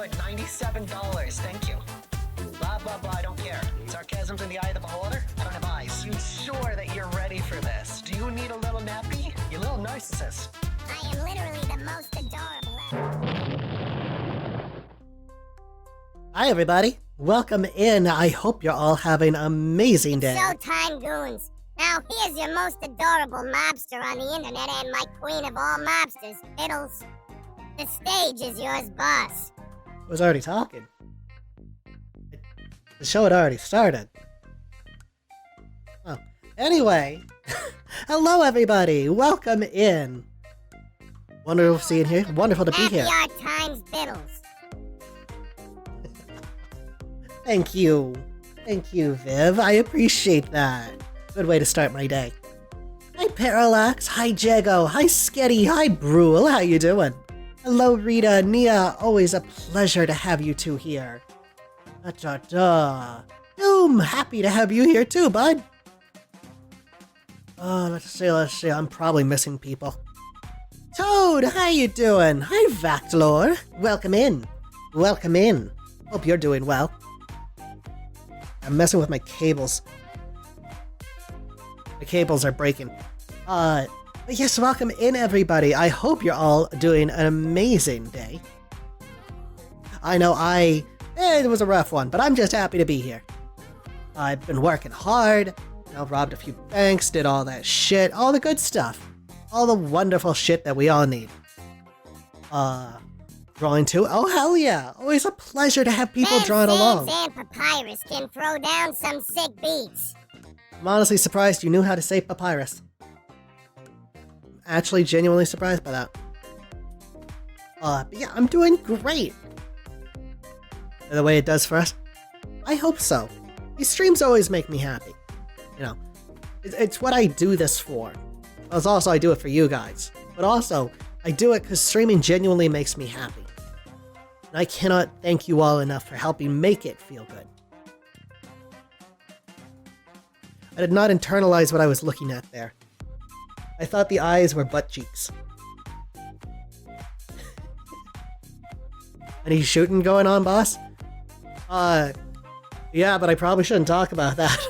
like $97, thank you. Blah, blah, blah, I don't care. Sarcasm's in the eye of the beholder? I don't have eyes. You sure that you're ready for this? Do you need a little nappy? You little narcissist. I am literally the most adorable. Hi everybody, welcome in. I hope you're all having an amazing day. Showtime goons. Now here's your most adorable mobster on the internet and my queen of all mobsters, Bittles. The stage is yours, boss. I was already talking. The show had already started. Oh, anyway, hello everybody, welcome in. Wonderful seeing here, wonderful to be here. Happy art times, Bittles. Thank you, Viv, I appreciate that. Good way to start my day. Hi Parallax, hi Jago, hi Sketty, hi Brule, how you doing? Hello Rita, Nia, always a pleasure to have you two here. Doom, happy to have you here too, bud. Let's see, I'm probably missing people. Toad, how you doing? Hi Vactlor, welcome in. Hope you're doing well. I'm messing with my cables. The cables are breaking. But yes, welcome in everybody. I hope you're all doing an amazing day. I know it was a rough one, but I'm just happy to be here. I've been working hard, robbed a few banks, did all that shit, all the good stuff. All the wonderful shit that we all need. Drawing too? Oh hell yeah! Always a pleasure to have people drawing along. And Papyrus can throw down some sick beats. I'm honestly surprised you knew how to say papyrus. I'm actually genuinely surprised by that. But yeah, I'm doing great. The way it does for us? I hope so. These streams always make me happy. You know, it's what I do this for. Also, I do it for you guys. But also, I do it because streaming genuinely makes me happy. And I cannot thank you all enough for helping make it feel good. I did not internalize what I was looking at there. I thought the eyes were butt cheeks. Any shooting going on, boss? Yeah, but I probably shouldn't talk about that.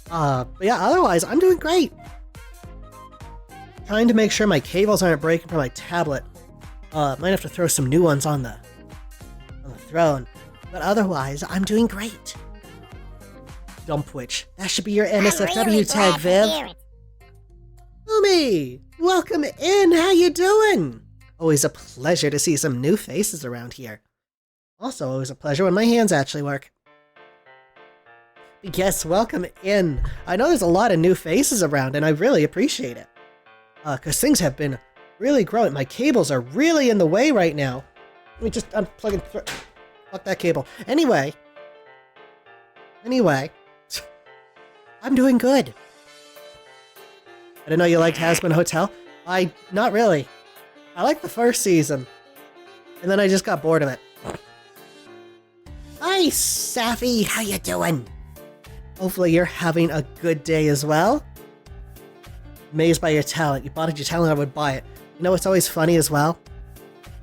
But yeah, otherwise, I'm doing great. Trying to make sure my cables aren't breaking from my tablet. Might have to throw some new ones on the throne. But otherwise, I'm doing great. Dumpwitch. That should be your NSFW really tag, Viv. Umi! Welcome in! How you doing? Always a pleasure to see some new faces around here. Also, always a pleasure when my hands actually work. Yes, welcome in. I know there's a lot of new faces around, and I really appreciate it. Because things have been really growing. My cables are really in the way right now. Let me just unplug and fuck that cable. Anyway, I'm doing good. I didn't know you liked Hazbin Hotel. Not really. I liked the first season. And then I just got bored of it. Hi, Safi, how you doing? Hopefully you're having a good day as well. Amazed by your talent. You bought it your talent, I would buy it. You know what's always funny as well?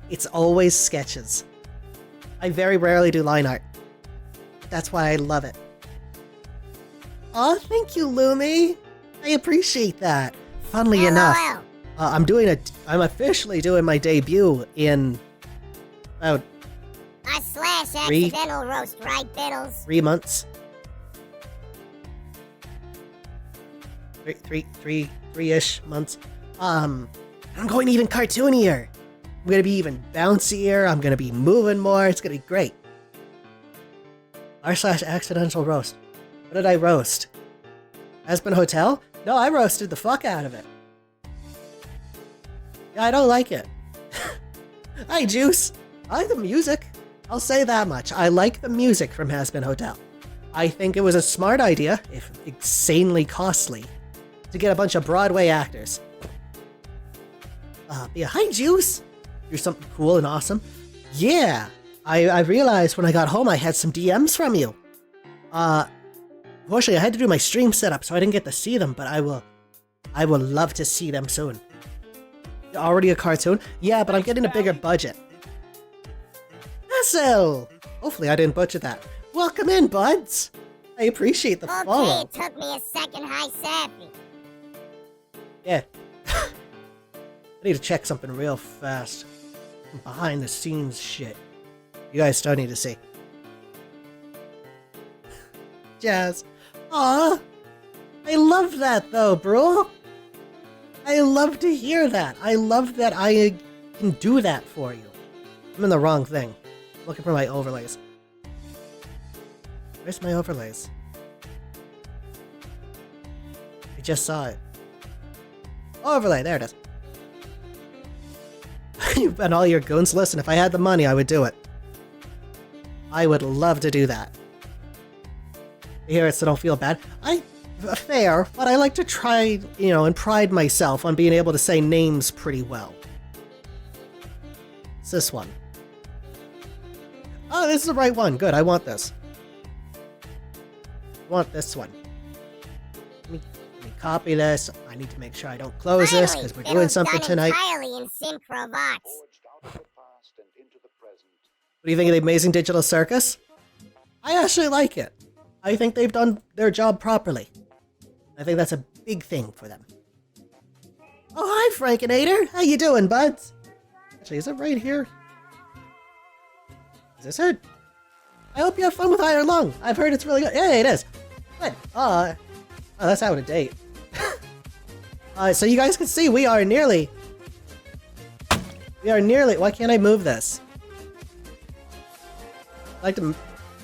It's always sketches. I very rarely do line art. That's why I love it. Aw, thank you, Lumi. I appreciate that. Funnily enough, I'm officially doing my debut in about /accidental roast, right, Bittles? 3 months. Three-ish months. I'm going even cartoonier. I'm gonna be even bouncier. I'm gonna be moving more. It's gonna be great. /accidental roast. What did I roast? Aspen Hotel? No, I roasted the fuck out of it. Yeah, I don't like it. Hi, Juice. I like the music. I'll say that much. I like the music from Hazbin Hotel. I think it was a smart idea, if insanely costly, to get a bunch of Broadway actors. Yeah, hi, Juice. You're something cool and awesome. Yeah, I realized when I got home I had some DMs from you. Unfortunately, I had to do my stream setup, so I didn't get to see them, but I will love to see them soon. Already a cartoon? Yeah, but I'm getting a bigger budget. Basil! Hopefully I didn't butcher that. Welcome in, buds. I appreciate the follow. Okay, it took me a second. Hi, Sappy. Yeah. I need to check something real fast. Some behind the scenes shit. You guys still need to see. Jazz. Aw. I love that though, bro. I love to hear that. I love that I can do that for you. I'm in the wrong thing. I'm looking for my overlays. Where's my overlays? I just saw it. Overlay, there it is. You've been all your goons. Listen, if I had the money, I would do it. I would love to do that. You hear it, so don't feel bad. Fair, but I like to try, you know, and pride myself on being able to say names pretty well. It's this one. Oh, this is the right one. Good, I want this. I want this one. Let me copy this. I need to make sure I don't close this because we're doing something tonight. Entirely in Synchrovox. What do you think of the Amazing Digital Circus? I actually like it. I think they've done their job properly. I think that's a big thing for them. Oh, hi, Frankinator. How you doing, buds? Actually, is it right here? Is this it? I hope you have fun with Iron Lung. I've heard it's really good. Yeah, it is. Good. Oh, that's out of date. So you guys can see we are nearly... Why can't I move this? I'd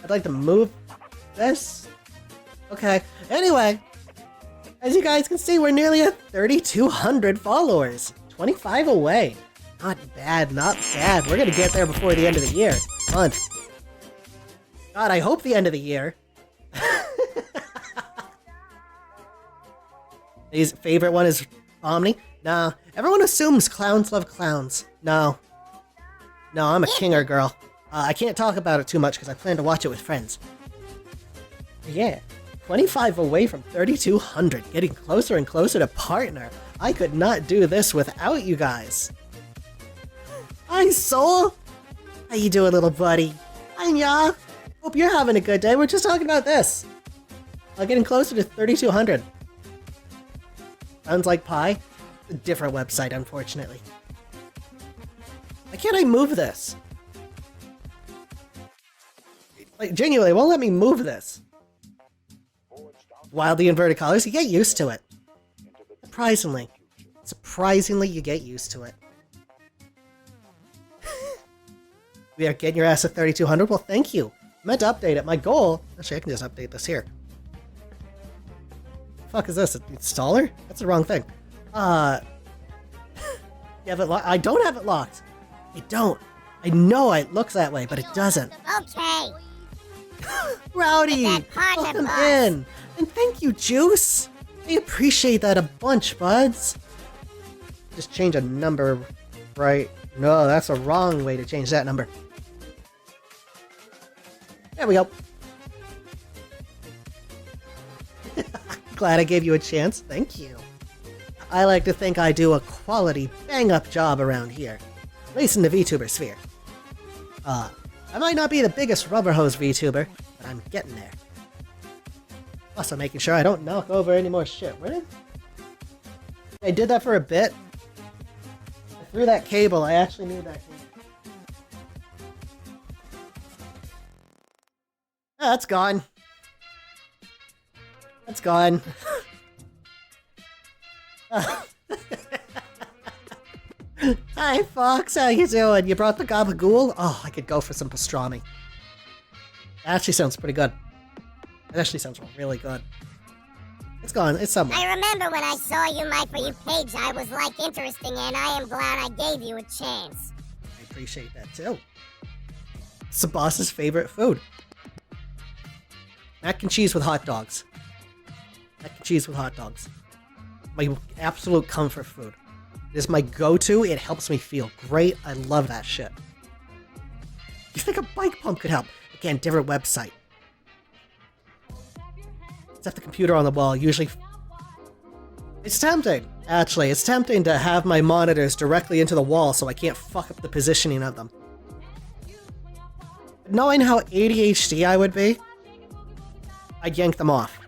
like to move this. Okay. Anyway, as you guys can see, we're nearly at 3,200 followers. 25 away. Not bad, not bad. We're gonna get there before the end of the year. Come on. God, I hope the end of the year. His favorite one is Omni? Nah. Everyone assumes clowns love clowns. No. No, I'm a Kinger girl. I can't talk about it too much because I plan to watch it with friends. Yeah. 25 away from 3,200. Getting closer and closer to partner. I could not do this without you guys. Hi, Soul. How you doing, little buddy? Hi, ya. Hope you're having a good day. We're just talking about this. Getting closer to 3,200. Sounds like pie. A different website, unfortunately. Why can't I move this? Like, genuinely, it won't let me move this. Wildly inverted colors, you get used to it. Surprisingly. Surprisingly, you get used to it. We are getting your ass at 3,200? Well, thank you. I meant to update it. My goal... Actually, I can just update this here. The fuck is this? An installer? That's the wrong thing. You have it locked? I don't have it locked. I don't. I know it looks that way, but it doesn't. Okay. Rowdy! Welcome in! And thank you, Juice! I appreciate that a bunch, buds. Just change a number, right? No, that's a wrong way to change that number. There we go. Glad I gave you a chance. Thank you. I like to think I do a quality, bang-up job around here. At least in the VTuber sphere. I might not be the biggest rubber hose VTuber, but I'm getting there. Plus, I'm making sure I don't knock over any more shit. Where did... I did that for a bit. I threw that cable. I actually need that cable. Oh, that's gone. That's gone. Hi, Fox. How you doing? You brought the gabagool? Oh, I could go for some pastrami. That actually sounds pretty good. It actually sounds really good. It's gone. It's somewhere. I remember when I saw you my For You page, I was like interesting, and I am glad I gave you a chance. I appreciate that too. It's the boss's favorite food. Mac and cheese with hot dogs. Mac and cheese with hot dogs. My absolute comfort food. It is my go-to. It helps me feel great. I love that shit. You think a bike pump could help? Again, different website. Let's have the computer on the wall. Usually... It's tempting, actually. It's tempting to have my monitors directly into the wall so I can't fuck up the positioning of them. Knowing how ADHD I would be, I'd yank them off.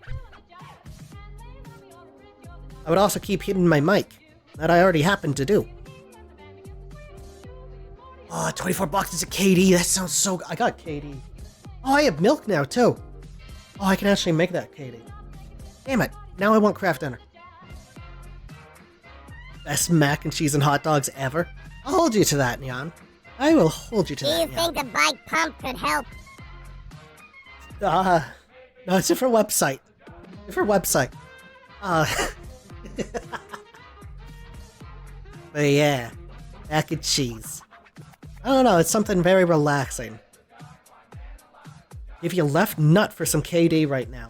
I would also keep hitting my mic, that I already happened to do. Oh, 24 boxes of KD, that sounds so good. I got KD. Oh, I have milk now, too. Oh, I can actually make that KD. Damn it, now I want craft dinner. Best mac and cheese and hot dogs ever. I'll hold you to that, Nyan. I will hold you to Do that, you Nyan. think a bike pump could help? No, it's a different website. Different website. But yeah, mac and cheese. I don't know, it's something very relaxing. Give you left nut for some KD right now.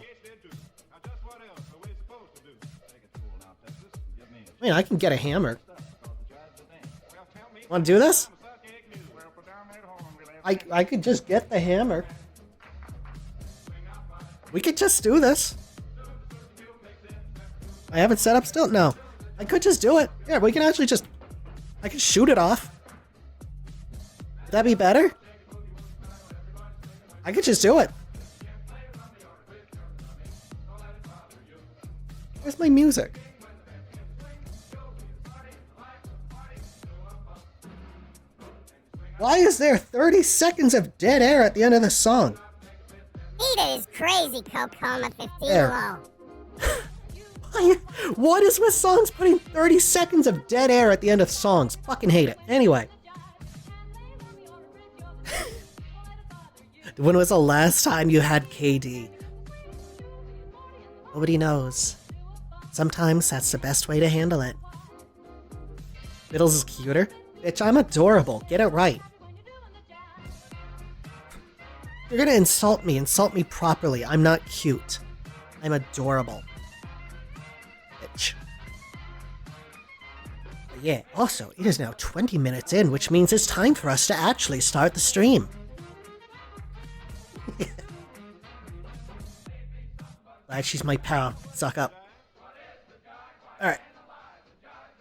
I mean, I can get a hammer. Want to do this? I could just get the hammer. We could just do this. I haven't set up still? No. I could just do it. Yeah, we can actually just... I can shoot it off. Would that be better? I could just do it. Where's my music? Why is there 30 seconds of dead air at the end of the song? Eat it is crazy, Cocoma 15 There. low. What is with songs putting 30 seconds of dead air at the end of songs? Fucking hate it. Anyway. When was the last time you had KD? Nobody knows. Sometimes that's the best way to handle it. Bittles is cuter? Bitch, I'm adorable. Get it right. You're gonna insult me properly. I'm not cute. I'm adorable. Bitch. But yeah, also, it is now 20 minutes in, which means it's time for us to actually start the stream. Glad she's my pal. Suck up. Alright.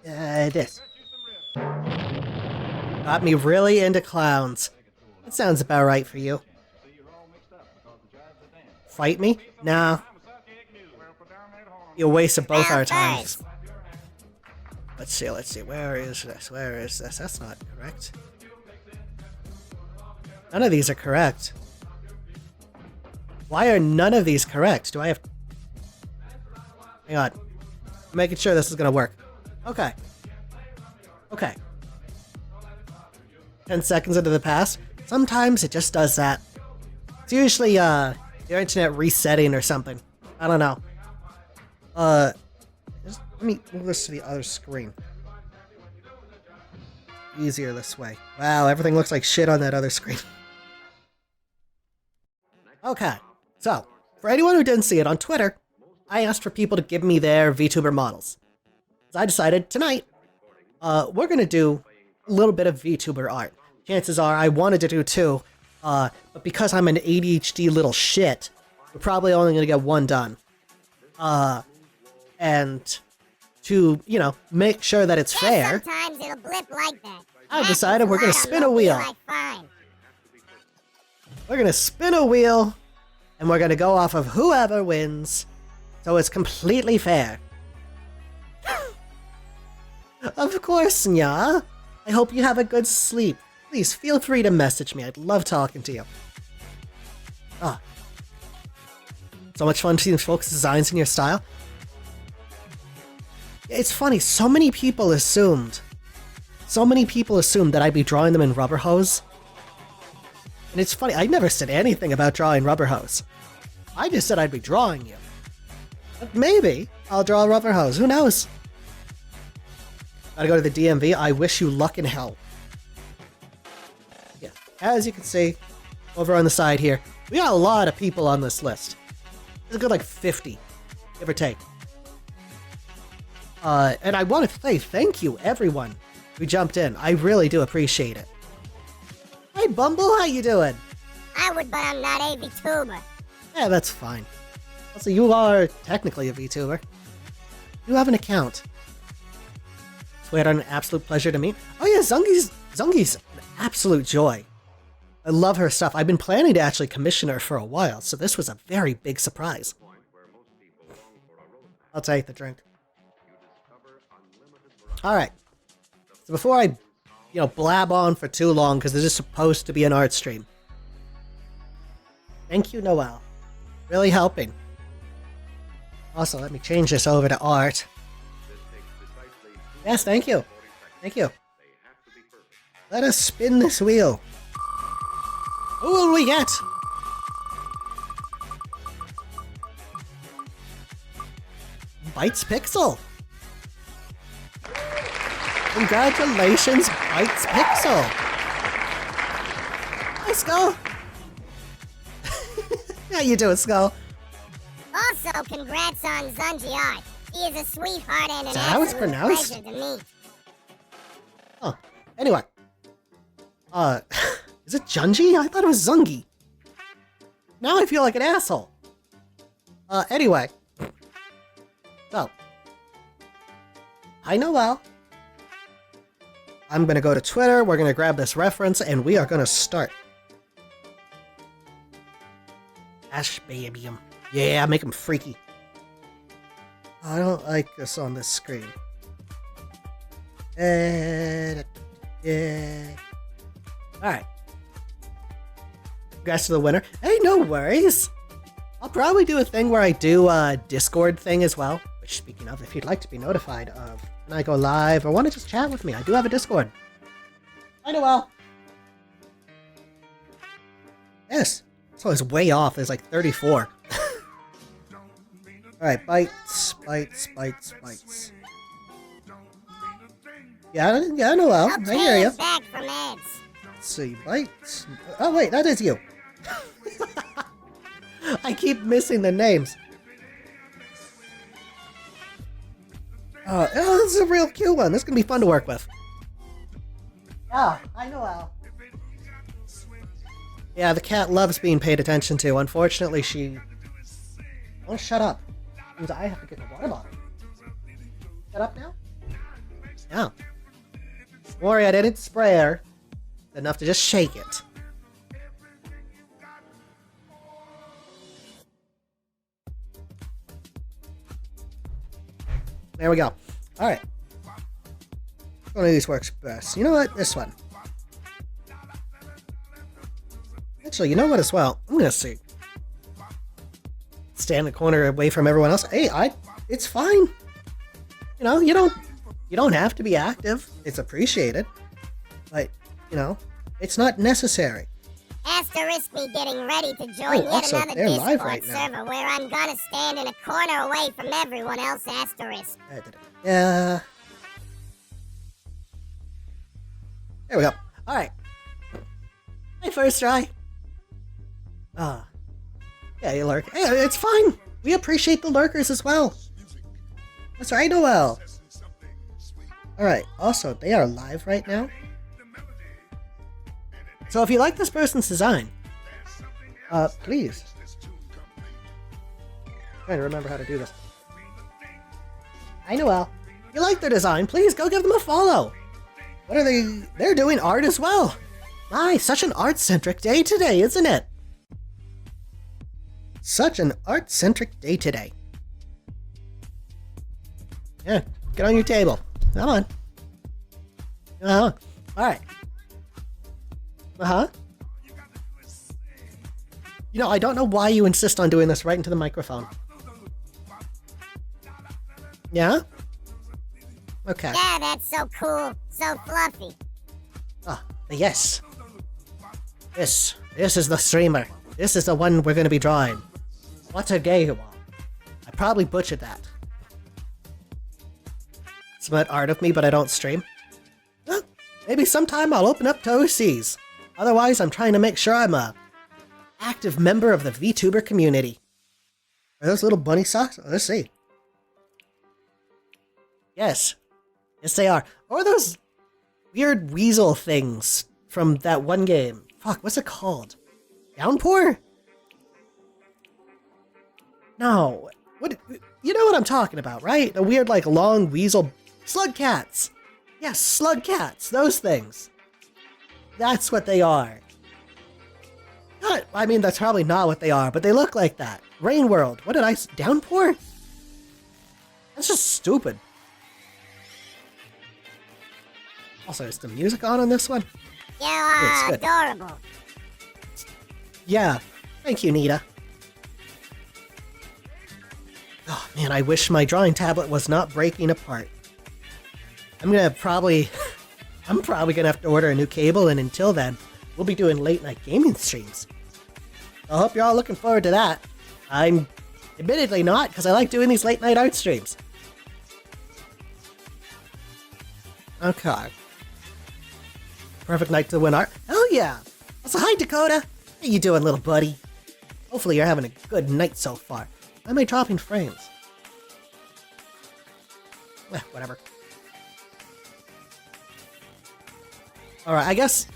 This. Got me really into clowns. That sounds about right for you. Fight me? Nah. You wasted both our times. Let's see. Where is this? That's not correct. None of these are correct. Why are none of these correct? Do I have... Hang on. I'm making sure this is gonna work. Okay. 10 seconds into the pass. Sometimes it just does that. It's usually, your internet resetting or something. I don't know. Just, let me move this to the other screen. Easier this way. Wow, everything looks like shit on that other screen. Okay, so, for anyone who didn't see it on Twitter, I asked for people to give me their VTuber models. So I decided tonight, we're gonna do a little bit of VTuber art. Chances are I wanted to do two, but because I'm an ADHD little shit, we're probably only gonna get one done. And to, you know, make sure that it's fair, Sometimes it'll blip like that. I decided we're gonna spin a wheel. We're gonna spin a wheel, and we're gonna go off of whoever wins, so it's completely fair. Of course, Nya. I hope you have a good sleep. Please feel free to message me. I'd love talking to you. Ah. So much fun seeing folks' designs in your style. It's funny, so many people assumed that I'd be drawing them in rubber hose. And it's funny, I never said anything about drawing rubber hose. I just said I'd be drawing you. But maybe I'll draw a rubber hose, who knows? Gotta go to the DMV, I wish you luck in hell. Yeah, as you can see, over on the side here, we got a lot of people on this list. There's a good like 50, give or take. And I want to say thank you, everyone who jumped in. I really do appreciate it. Hey, Bumble, how you doing? I would, but I'm not a VTuber. Yeah, that's fine. Also, you are technically a VTuber. You have an account. Swear, an absolute pleasure to meet. Oh yeah, Zungi's an absolute joy. I love her stuff. I've been planning to actually commission her for a while, so this was a very big surprise. I'll take the drink. Alright. So before I, blab on for too long, because this is supposed to be an art stream. Thank you, Noelle. Really helping. Also, let me change this over to art. Yes, thank you. Thank you. Let us spin this wheel. Who will we get? Bites Pixel. Congratulations, Bites Pixel. Hi, Skull. How you doing, Skull? Also, congrats on Zunji Art. He is a sweetheart and an how it's absolute pronounced? pleasure to meet. Oh, anyway. Is it Junji? I thought it was Zungi. Now I feel like an asshole. Anyway. So. Hi, Noelle. I'm gonna go to Twitter, we're gonna grab this reference, and we are gonna start. Ash baby. Yeah, make him freaky. I don't like this on this screen. Yeah. Alright. Congrats to the winner. Hey, no worries. I'll probably do a thing where I do a Discord thing as well. Which, speaking of, if you'd like to be notified of when I go live or want to just chat with me, I do have a Discord. Hi, Noelle. Yes. So it's way off. There's like 34. Alright, bites. Yeah, Noelle. I hear you. Back from Eds. Let's see, bites. Oh, wait, that is you. I keep missing the names. Oh, this is a real cute one. This is going to be fun to work with. Ah, I know Al. Yeah, the cat loves being paid attention to. Unfortunately, she... Oh, shut up. Means I have to get the water bottle. Shut up now? Yeah. Don't worry, I didn't spray her. Enough to just shake it. There we go. Alright. One of these works best. You know what? This one. Actually, you know what as well? I'm gonna see. Stand in the corner away from everyone else. Hey, it's fine. You know, you don't have to be active. It's appreciated. But, it's not necessary. Asterisk me getting ready to join yet also, another they're live Discord right now. server where I'm gonna stand in a corner away from everyone else, asterisk. Yeah. There we go. Alright. Hey, first try. Yeah, you lurk. Hey, it's fine. We appreciate the lurkers as well. That's right, Noelle. Alright, also, they are live right now. So if you like this person's design, please. I'm trying to remember how to do this. Hi, Noelle. If you like their design, please go give them a follow. What are they? They're doing art as well. My, such an art-centric day today, isn't it? Such an art-centric day today. Yeah, get on your table. Come on. Alright. I don't know why you insist on doing this right into the microphone. Yeah? Okay. Yeah, that's so cool. So fluffy. Yes. This is the streamer. This is the one we're gonna be drawing. What a gay one. I probably butchered that. It's about art of me, but I don't stream. Well, maybe sometime I'll open up to OCs. Otherwise, I'm trying to make sure I'm a active member of the VTuber community. Are those little bunny socks? Oh, let's see. Yes. Yes, they are. Or those weird weasel things from that one game. Fuck, what's it called? Downpour? No. What? You know what I'm talking about, right? The weird, long weasel... Slug cats! Yes, slug cats. Those things. That's what they are. I mean, that's probably not what they are, but they look like that. Rain World. What did I... Downpour? That's just stupid. Also, is the music on this one? You are It's good. adorable. Yeah. Thank you, Nita. Oh, man, I wish my drawing tablet was not breaking apart. I'm probably gonna have to order a new cable, and until then, we'll be doing late-night gaming streams. I hope you're all looking forward to that. I'm admittedly not, because I like doing these late-night art streams. Okay. Perfect night to win art. Hell yeah! Also, hi, Dakota! How you doing, little buddy? Hopefully you're having a good night so far. Why am I dropping frames? Whatever. Alright, I guess...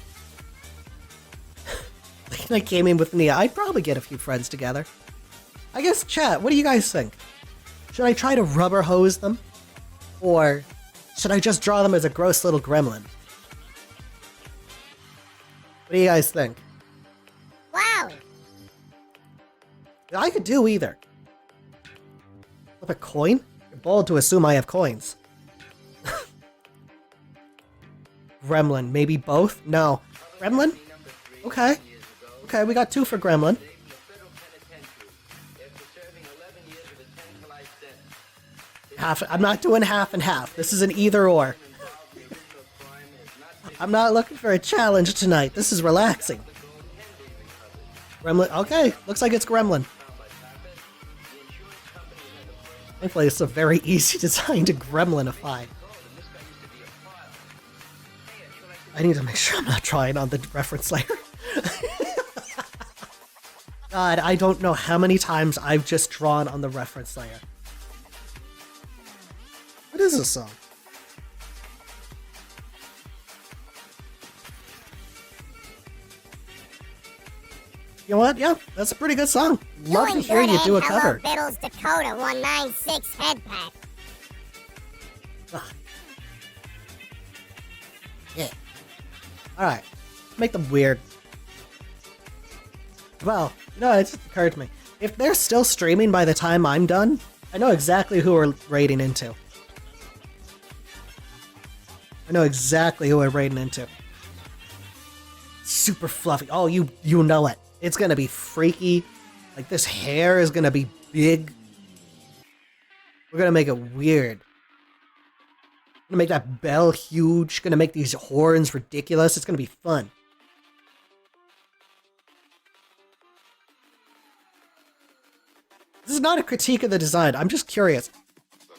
I came in with Nia. I'd probably get a few friends together. I guess, chat, what do you guys think? Should I try to rubber hose them? Or should I just draw them as a gross little gremlin? What do you guys think? Wow. I could do either. Flip a coin? You're bold to assume I have coins. Gremlin, maybe both? No. Gremlin? Okay. Okay, we got 2 for Gremlin. Half. I'm not doing half and half. This is an either or. I'm not looking for a challenge tonight. This is relaxing. Gremlin. Okay, looks like it's Gremlin. Thankfully, it's a very easy design to gremlinify. I need to make sure I'm not drawing on the reference layer. God, I don't know how many times I've just drawn on the reference layer. What is this song? You know what? Yeah, that's a pretty good song. Love to Doing hear good, you do a and cover. hello, Bittles Dakota 196 head pack. Ugh. Yeah. Alright. Make them weird. Well, no, it just occurred to me. If they're still streaming by the time I'm done, I know exactly who we're raiding into. I know exactly who we're raiding into. Super fluffy. Oh, you know it. It's gonna be freaky. Like, this hair is gonna be big. We're gonna make it weird. Gonna make that bell huge. Gonna make these horns ridiculous. It's gonna be fun. This is not a critique of the design. I'm just curious.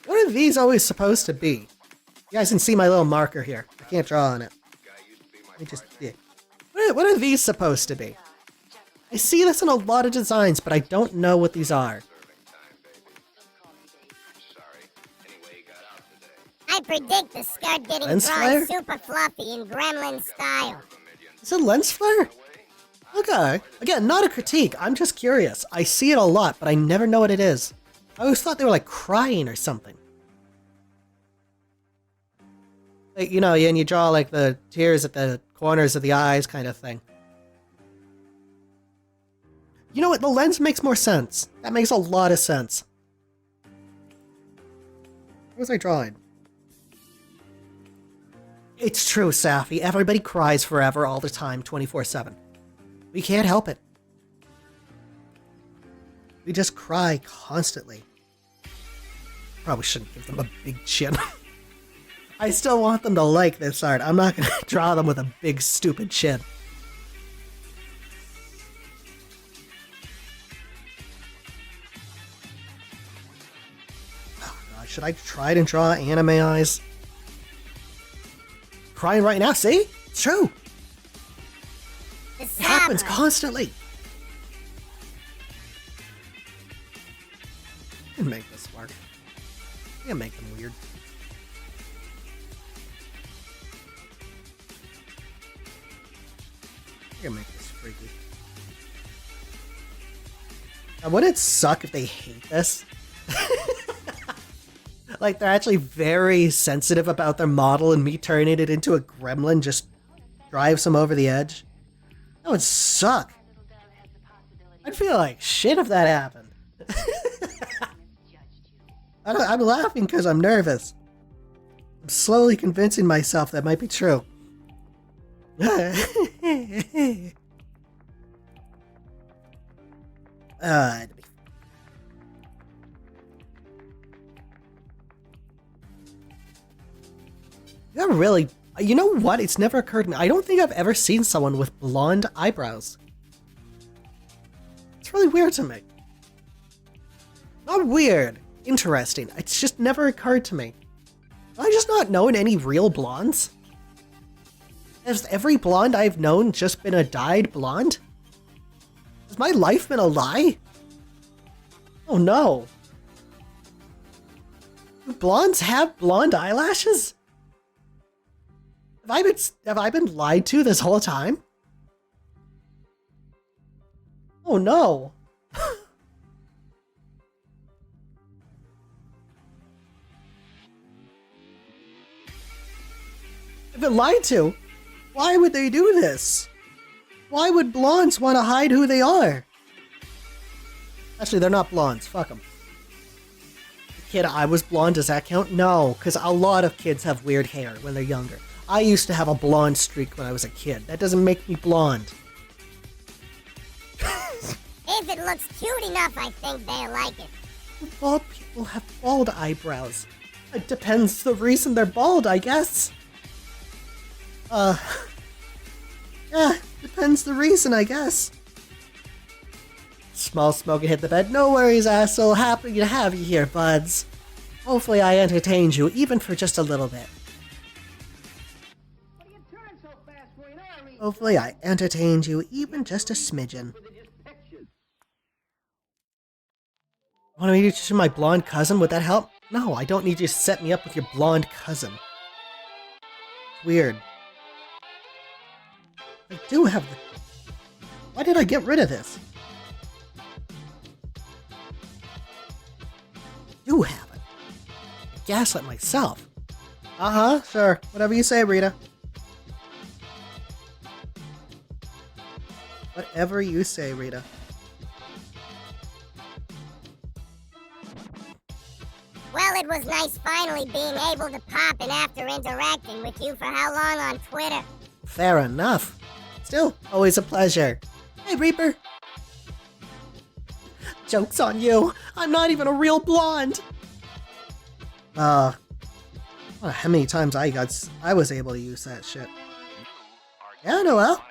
What are these always supposed to be? You guys can see my little marker here. I can't draw on it. Let me just... Yeah. What are these supposed to be? I see this in a lot of designs, but I don't know what these are. I predict the skirt getting Lens drawn flare? super fluffy in gremlin style. Is it lens flare? Okay. Again, not a critique. I'm just curious. I see it a lot, but I never know what it is. I always thought they were like crying or something. Like, you know, and you draw like the tears at the corners of the eyes kind of thing. You know what? The lens makes more sense. That makes a lot of sense. What was I drawing? It's true, Safi. Everybody cries forever, all the time, 24/7. We can't help it. We just cry constantly. Probably shouldn't give them a big chin. I still want them to like this art. I'm not going to draw them with a big, stupid chin. Oh, God. Should I try to draw anime eyes? Crying right now. See? It's true. It happens constantly. I can make this work. I can make them weird. I can make this freaky. Now, wouldn't it suck if they hate this? Like, they're actually very sensitive about their model, and me turning it into a gremlin just drives them over the edge. That would suck. I'd feel like shit if that happened. I'm laughing because I'm nervous. I'm slowly convincing myself that might be true. Really, you know what? It's never occurred to me. I don't think I've ever seen someone with blonde eyebrows. It's really weird to me. Not weird. Interesting. It's just never occurred to me. Have I just not known any real blondes? Has every blonde I've known just been a dyed blonde? Has my life been a lie? Oh no. Do blondes have blonde eyelashes? Have I been lied to this whole time? Oh no. I've been lied to. Why would they do this? Why would blondes want to hide who they are? Actually, they're not blondes. Fuck them. Kid, I was blonde. Does that count? No, because a lot of kids have weird hair when they're younger. I used to have a blonde streak when I was a kid. That doesn't make me blonde. If it looks cute enough, I think they like it. Bald people have bald eyebrows. It depends the reason they're bald, I guess. Yeah, depends the reason, I guess. Small smoke and hit the bed. No worries, asshole. Happy to have you here, buds. Hopefully I entertained you, even for just a little bit. Hopefully I entertained you, even just a smidgen. Want me to teach my blonde cousin? Would that help? No, I don't need you to set me up with your blonde cousin. Weird. I do have the... Why did I get rid of this? I do have it. I gaslit myself. Uh-huh, sure. Whatever you say, Rita. Whatever you say, Rita. Well, it was nice finally being able to pop in after interacting with you for how long on Twitter? Fair enough. Still, always a pleasure. Hey, Reaper. Joke's on you. I'm not even a real blonde. How many times I was able to use that shit. Yeah, Noel.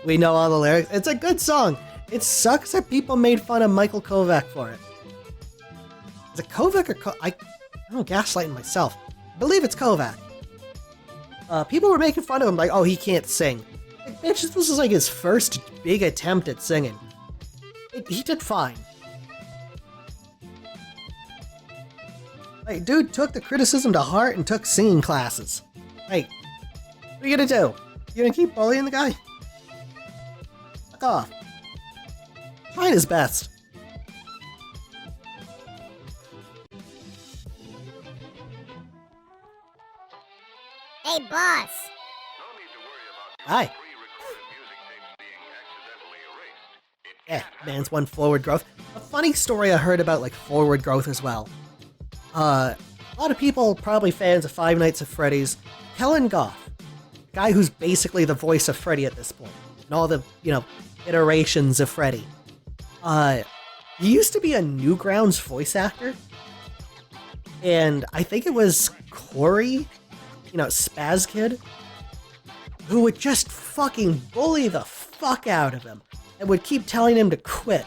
We know all the lyrics. It's a good song. It sucks that people made fun of Michael Kovac for it. Is it Kovac or I'm gaslighting myself. I believe it's Kovac. People were making fun of him like, oh, he can't sing. Like, bitch, this was like his first big attempt at singing. He did fine. Like, dude took the criticism to heart and took singing classes. Hey, what are you gonna do? You gonna keep bullying the guy? Fuck off. Trying his best. Hey, boss. Hi. Yeah, man's one forward growth. A funny story I heard about, like, forward growth as well. A lot of people, probably fans of Five Nights at Freddy's, Kellen Goff, guy who's basically the voice of Freddy at this point, and all the, iterations of Freddy. He used to be a Newgrounds voice actor, and I think it was Corey, Spaz Kid, who would just fucking bully the fuck out of him, and would keep telling him to quit.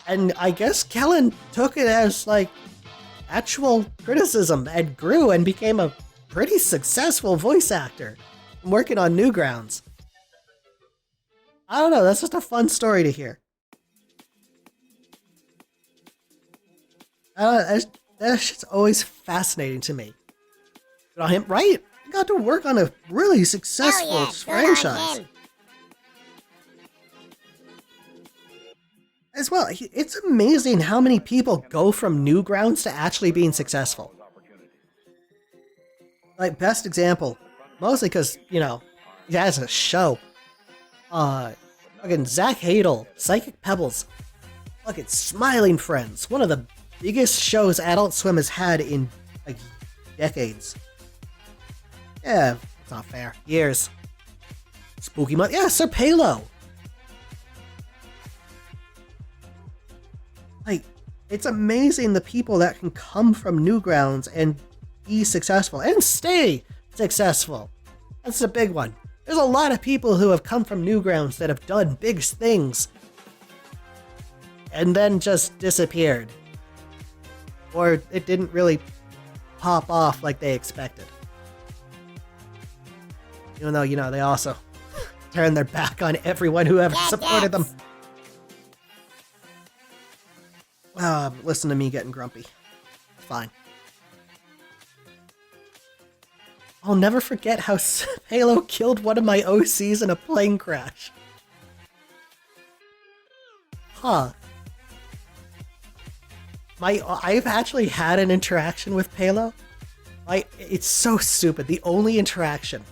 And I guess Kellen took it as, actual criticism, and grew and became a pretty successful voice actor, working on Newgrounds. I don't know, that's just a fun story to hear. That shit's always fascinating to me. Good on him, right? He got to work on a really successful franchise. As well, it's amazing how many people go from Newgrounds to actually being successful. Like, best example, mostly because, He has a show. Fucking Zach Hadel, Psychic Pebbles, fucking Smiling Friends. One of the biggest shows Adult Swim has had in, like, decades. Yeah, it's not fair. Years. Spooky Month. Yeah, Sir Palo. Like, it's amazing the people that can come from Newgrounds and be successful and stay successful. That's a big one. There's a lot of people who have come from Newgrounds that have done big things and then just disappeared. Or it didn't really pop off like they expected. Even though, you know, they also turned their back on everyone who ever supported them. Listen to me getting grumpy. It's fine. I'll never forget how Halo killed one of my OCs in a plane crash. Huh. I've actually had an interaction with Palo. It's so stupid. The only interaction.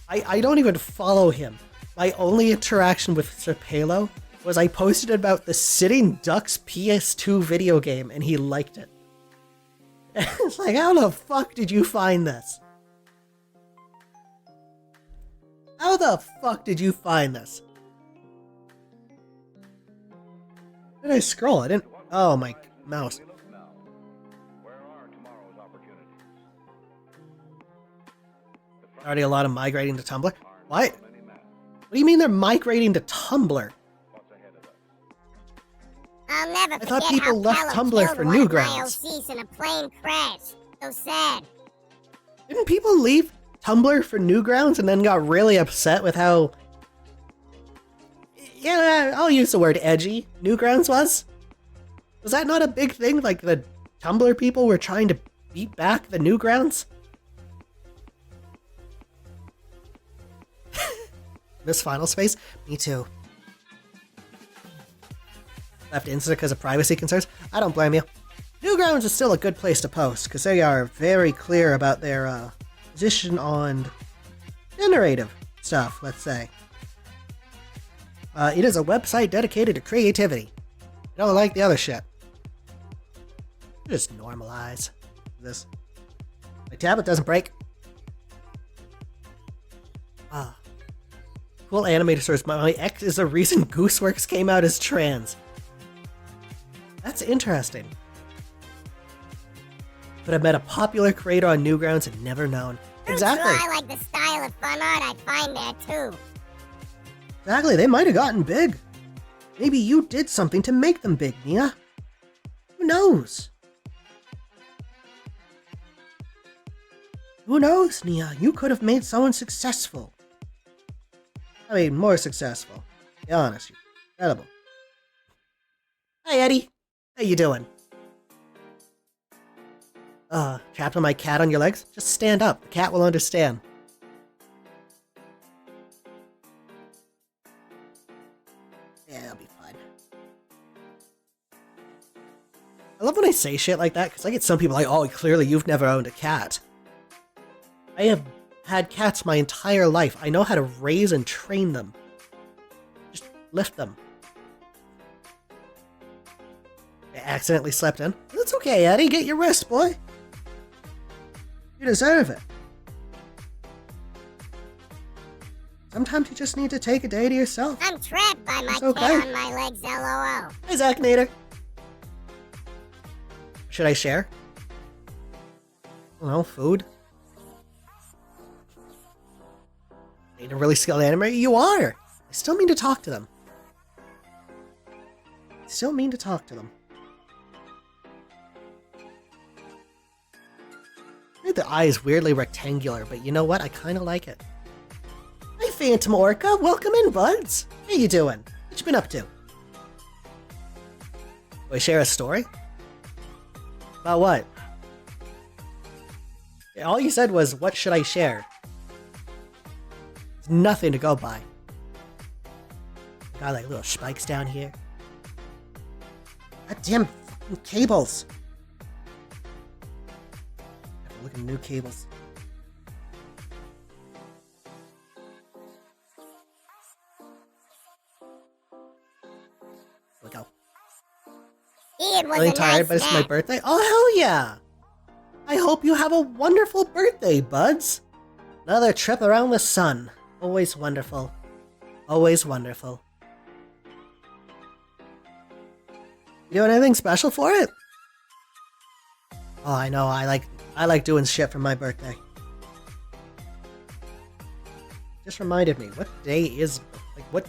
I don't even follow him. My only interaction with Sir Palo was I posted about the Sitting Ducks PS2 video game and he liked it. It's like, how the fuck did you find this? How the fuck did you find this? Did I scroll? I didn't. Oh, my mouse. Already a lot of migrating to Tumblr. What? What do you mean they're migrating to Tumblr? I'll never forget thought people how left Palo Tumblr killed for one of my Newgrounds. OCs in a plane crash. So sad. Didn't people leave Tumblr for Newgrounds and then got really upset with how... Yeah, I'll use the word edgy Newgrounds was? Was that not a big thing? Like the Tumblr people were trying to beat back the Newgrounds? This final space? Me too. Left instant because of privacy concerns? I don't blame you. Newgrounds is still a good place to post because they are very clear about their position on generative stuff, let's say. It is a website dedicated to creativity. I don't like the other shit. Just normalize this. My tablet doesn't break. Cool animator source. My ex is the reason Gooseworks came out as trans. That's interesting. But I've met a popular creator on Newgrounds and never known. Exactly. I like the style of fun art I find there too. Exactly. They might have gotten big. Maybe you did something to make them big, Nia. Who knows? Who knows, Nia? You could have made someone successful. I mean, more successful. Be honest, you're incredible. Hi, Eddie. How you doing? Trapped on my cat on your legs? Just stand up. The cat will understand. Yeah, it'll be fine. I love when I say shit like that, because I get some people like, oh, clearly you've never owned a cat. I have had cats my entire life. I know how to raise and train them. Just lift them. I accidentally slept in. That's okay, Eddie. Get your rest, boy. You deserve it. Sometimes you just need to take a day to yourself. I'm trapped by my It's cat okay. on my legs, LOL. Hi, Zach Nader. Should I share? I don't know, food? Need a really skilled animator? You are! I still mean to talk to them. The eye is weirdly rectangular, but you know what? I kind of like it. Hi, Phantom Orca. Welcome in, buds. How you doing? What you been up to? Do I share a story? About what? All you said was, what should I share? There's nothing to go by. Got like little spikes down here. God damn fucking cables. Look at new cables. See, it was Feeling a tired, nice but it's my nap. birthday? Oh, hell yeah! I hope you have a wonderful birthday, buds! Another trip around the sun. Always wonderful. Always wonderful. You doing anything special for it? Oh, I know. I like doing shit for my birthday. Just reminded me, what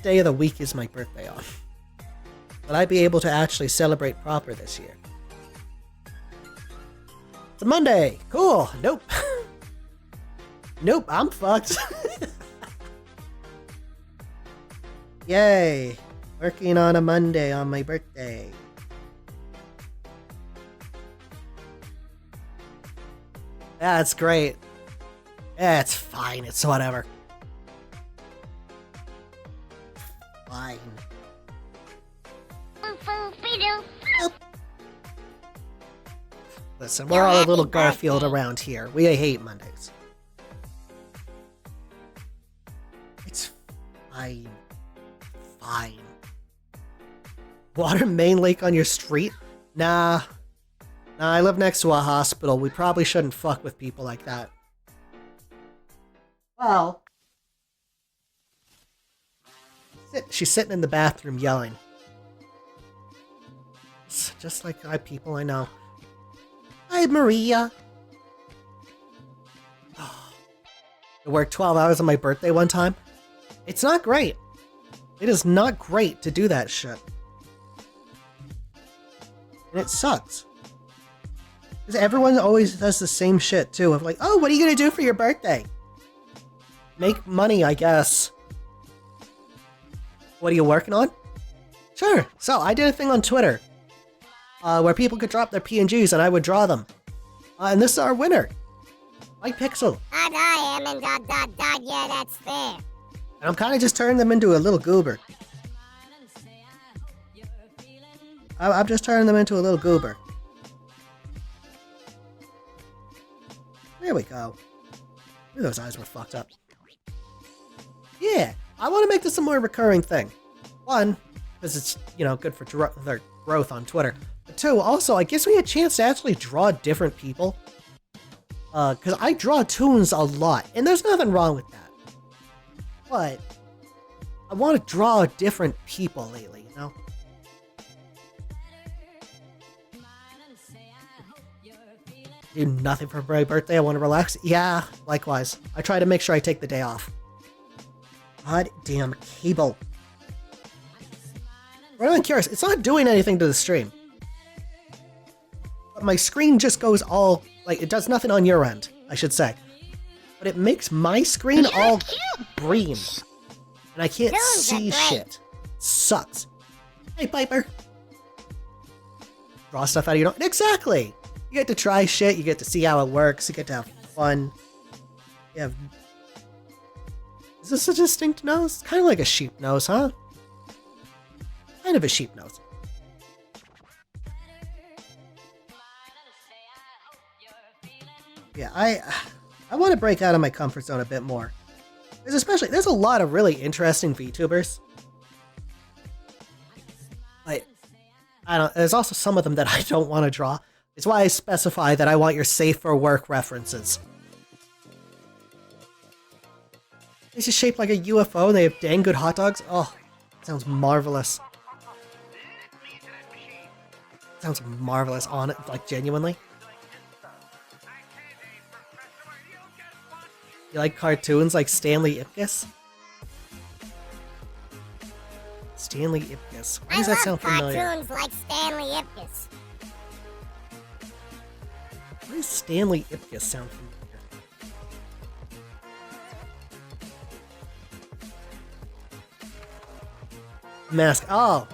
day of the week is my birthday on? Will I be able to actually celebrate proper this year? It's a Monday. Cool. Nope. Nope, I'm fucked. Yay. Working on a Monday on my birthday. Yeah, it's great. Yeah, it's fine. It's whatever. Fine. Listen, we're all a little Garfield around here. We hate Mondays. It's fine. Fine. Water main leak on your street? Nah. Nah, I live next to a hospital. We probably shouldn't fuck with people like that. Well. She's sitting in the bathroom yelling. It's just like people I know. Hi, Maria. I worked 12 hours on my birthday one time. It's not great. It is not great to do that shit. And it sucks. Because everyone always does the same shit, too. Of like, oh, what are you going to do for your birthday? Make money, I guess. What are you working on? Sure. So, I did a thing on Twitter. Where people could drop their PNGs and I would draw them. And this is our winner. White Pixel. I am and ... Yeah, that's fair. And I'm kind of just turning them into a little goober. I'm just turning them into a little goober. There we go. Maybe those eyes were fucked up. Yeah, I want to make this a more recurring thing. One, because it's, good for their growth on Twitter. But two, also, it gives me a chance to actually draw different people. Because I draw toons a lot, and there's nothing wrong with that. But I want to draw different people lately, you know? Do nothing for my birthday, I want to relax. Yeah, likewise. I try to make sure I take the day off. God damn cable. For anyone curious, it's not doing anything to the stream. But my screen just goes all, it does nothing on your end, I should say. But it makes my screen all green. And I can't see shit. Sucks. Hey, Piper. Draw stuff out of your nose. Exactly! You get to try shit, you get to see how it works, you get to have fun. You have... Is this a distinct nose? Kind of like a sheep nose, huh? Kind of a sheep nose. Yeah, I want to break out of my comfort zone a bit more. There's a lot of really interesting VTubers. But, there's also some of them that I don't want to draw. It's why I specify that I want your safe for work references. This is shaped like a UFO and they have dang good hot dogs. Oh, sounds marvelous. Sounds marvelous on it, genuinely. You like cartoons like Stanley Ipkiss? Stanley Ipkiss. Why does that sound familiar? I love cartoons like Stanley Ipkiss. Why does Stanley Ipkiss sound familiar? Mask. Oh.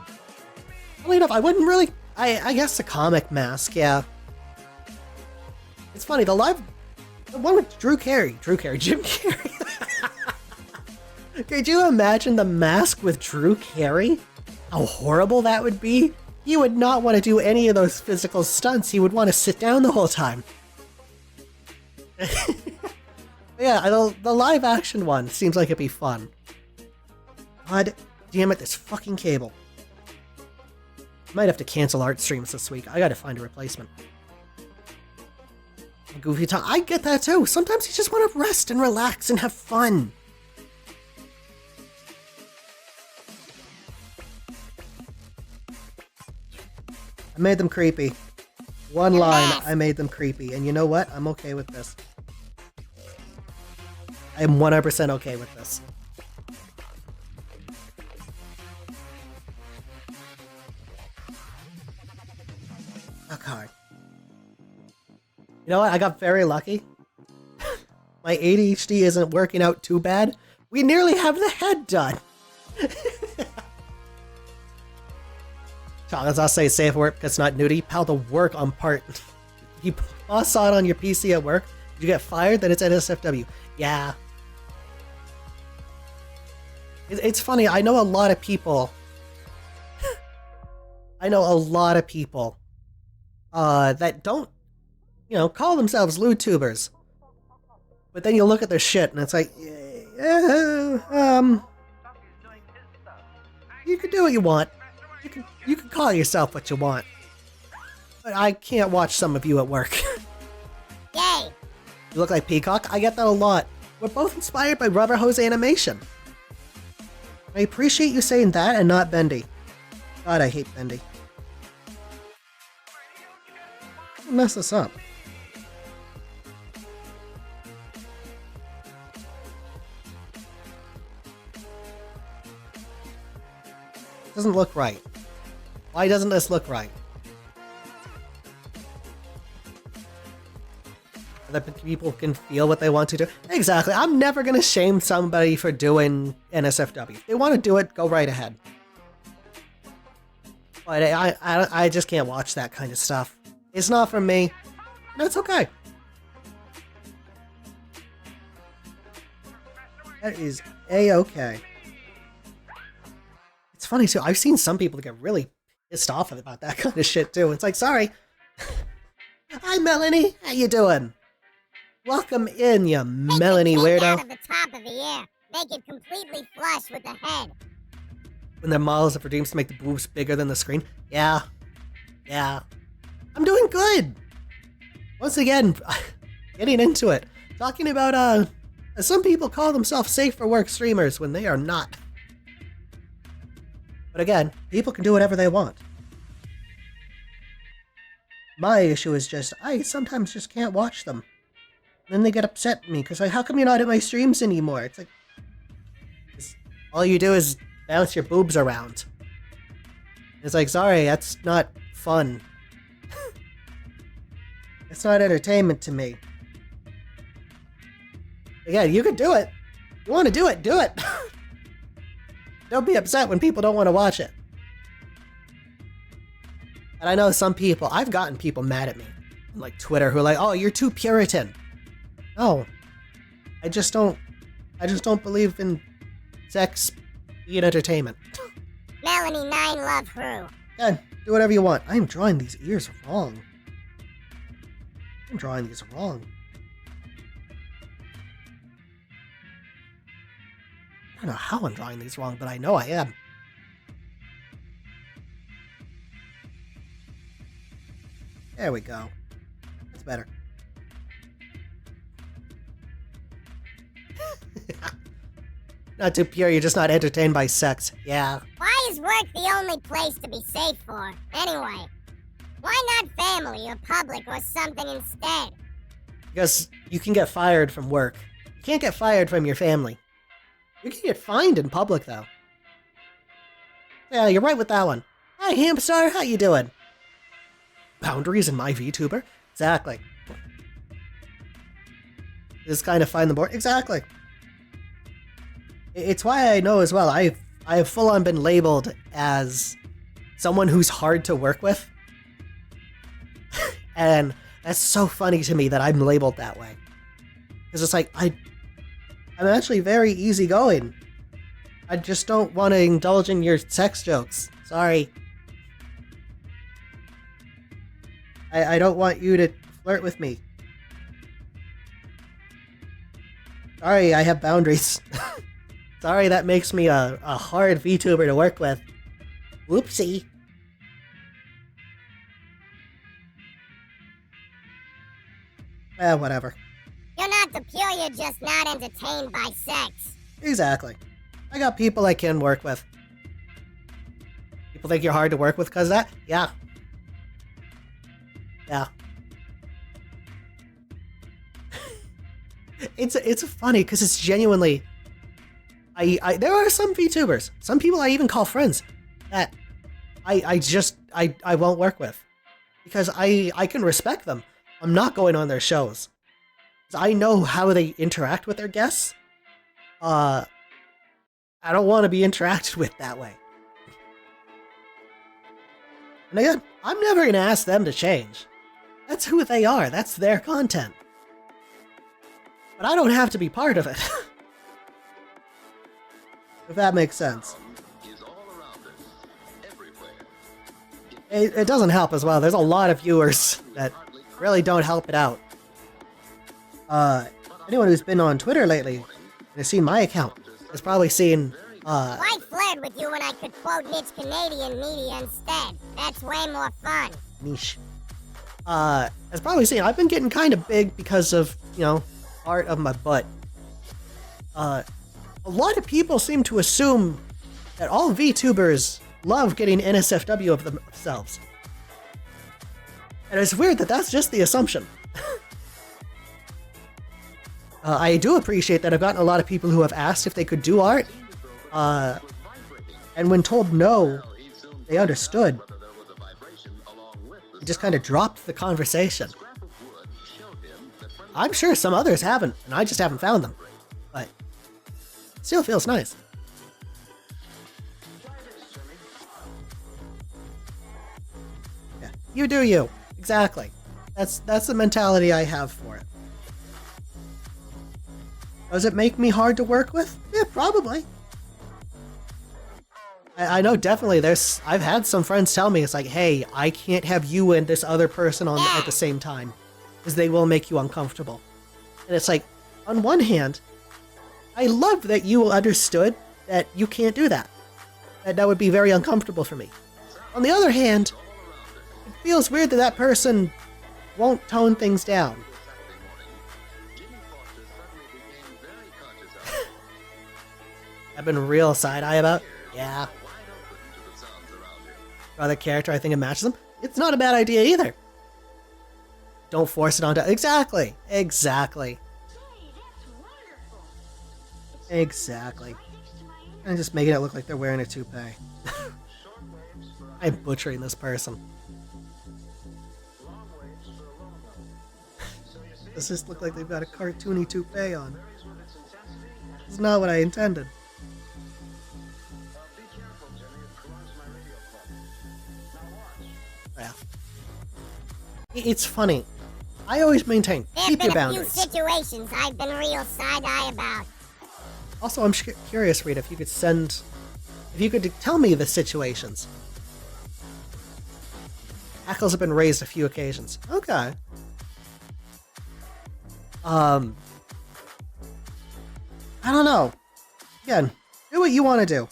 Funny enough, I wouldn't really... I guess the comic mask, yeah. It's funny, the one with Jim Carrey. Could you imagine the mask with Drew Carey? How horrible that would be? He would not want to do any of those physical stunts. He would want to sit down the whole time. Yeah, the live action one seems like it'd be fun. God damn it, this fucking cable. Might have to cancel art streams this week. I gotta find a replacement. Goofy Tom, I get that too. Sometimes you just want to rest and relax and have fun. I made them creepy. One line, I made them creepy. And you know what? I'm okay with this. I am 100% okay with this. A card. You know what? I got very lucky. My ADHD isn't working out too bad. We nearly have the head done. I'll say safe work because it's not nudie. Pal, the work on part. You saw it on your PC at work. You get fired, then it's NSFW. Yeah. It's funny. I know a lot of people. That don't, call themselves vtubers. But then you look at their shit and it's like, you can do what you want. You can call yourself what you want. But I can't watch some of you at work. Yay! You look like Peacock? I get that a lot. We're both inspired by Rubber Hose animation. I appreciate you saying that and not Bendy. God, I hate Bendy. Mess this up. Doesn't look right. Why doesn't this look right? So that people can feel what they want to do. Exactly. I'm never gonna shame somebody for doing NSFW. If they want to do it, go right ahead. But I just can't watch that kind of stuff. It's not for me. That's okay. That is A-okay. It's funny too, I've seen some people get really pissed off about that kind of shit too. It's like, sorry. Hi Melanie, how you doing? Welcome in, you Melanie weirdo. Out of the top of the ear. Make it completely flush with the head. When their models are redeemed to make the boobs bigger than the screen. Yeah. I'm doing good. Once again, getting into it. Talking about, some people call themselves safe for work streamers when they are not. But again, people can do whatever they want. My issue is just, I sometimes just can't watch them. And then they get upset at me, because like, how come you're not at my streams anymore? It's like, all you do is bounce your boobs around. It's like, sorry, that's not fun. It's not entertainment to me. Again, you can do it. You want to do it, do it. Don't be upset when people don't want to watch it. And I know some people, I've gotten people mad at me on like Twitter who are like, oh, you're too Puritan. No. I just don't believe in sex being entertainment. Melanie 9 Love Crew. Yeah, do whatever you want. I'm drawing these ears wrong. I'm drawing these wrong. I don't know how I'm drawing these wrong, but I know I am. There we go. That's better. Not too pure, you're just not entertained by sex. Yeah. Why is work the only place to be safe for, anyway? Why not family or public or something instead? Because you can get fired from work. You can't get fired from your family. You can get fined in public, though. Yeah, you're right with that one. Hi, Hamstar, how you doing? Boundaries in my VTuber? Exactly. Just kind of find the board? Exactly. It's why I know as well, I have full-on been labeled as someone who's hard to work with. And that's so funny to me that I'm labeled that way. Because it's like, I'm actually very easygoing. I just don't want to indulge in your sex jokes. Sorry. I don't want you to flirt with me. Sorry, I have boundaries. Sorry, that makes me a hard VTuber to work with. Whoopsie. Whatever. You're not the pure, you're just not entertained by sex. Exactly. I got people I can work with. People think you're hard to work with because of that? Yeah. Yeah. It's funny because it's genuinely... there are some VTubers, some people I even call friends, that I won't work with. Because I can respect them. I'm not going on their shows. I know how they interact with their guests. I don't want to be interacted with that way. And again, I'm never going to ask them to change. That's who they are. That's their content. But I don't have to be part of it. If that makes sense. It doesn't help as well. There's a lot of viewers that really don't help it out. Anyone who's been on Twitter lately and has seen my account has probably seen... Why flirt with you when I could quote niche Canadian media instead? That's way more fun. Niche. As probably seen, I've been getting kind of big because of, art of my butt. A lot of people seem to assume that all VTubers love getting NSFW of themselves. And it's weird that that's just the assumption. I do appreciate that I've gotten a lot of people who have asked if they could do art. And when told no, they understood. It just kind of dropped the conversation. I'm sure some others haven't, and I just haven't found them. But it still feels nice. Yeah, you do you. Exactly. That's the mentality I have for it. Does it make me hard to work with? Yeah, probably. I know definitely I've had some friends tell me, it's like, hey, I can't have you and this other person on at the same time, because they will make you uncomfortable. And it's like, on one hand, I love that you understood that you can't do that. That would be very uncomfortable for me. On the other hand, it feels weird that that person won't tone things down. I've been real side-eye about. Yeah. Other character, I think it matches them. It's not a bad idea either. Don't force it onto... Exactly. Exactly. Exactly. And just making it look like they're wearing a toupee. I'm butchering this person. Does this look like they've got a cartoony toupee on? It's not what I intended. Yeah. It's funny. I always maintain, keep your boundaries. There have been a few situations I've been real side-eye about. Also, I'm curious, Rita, if you could tell me the situations. Hackles have been raised a few occasions. Okay. I don't know. Again, do what you want to do.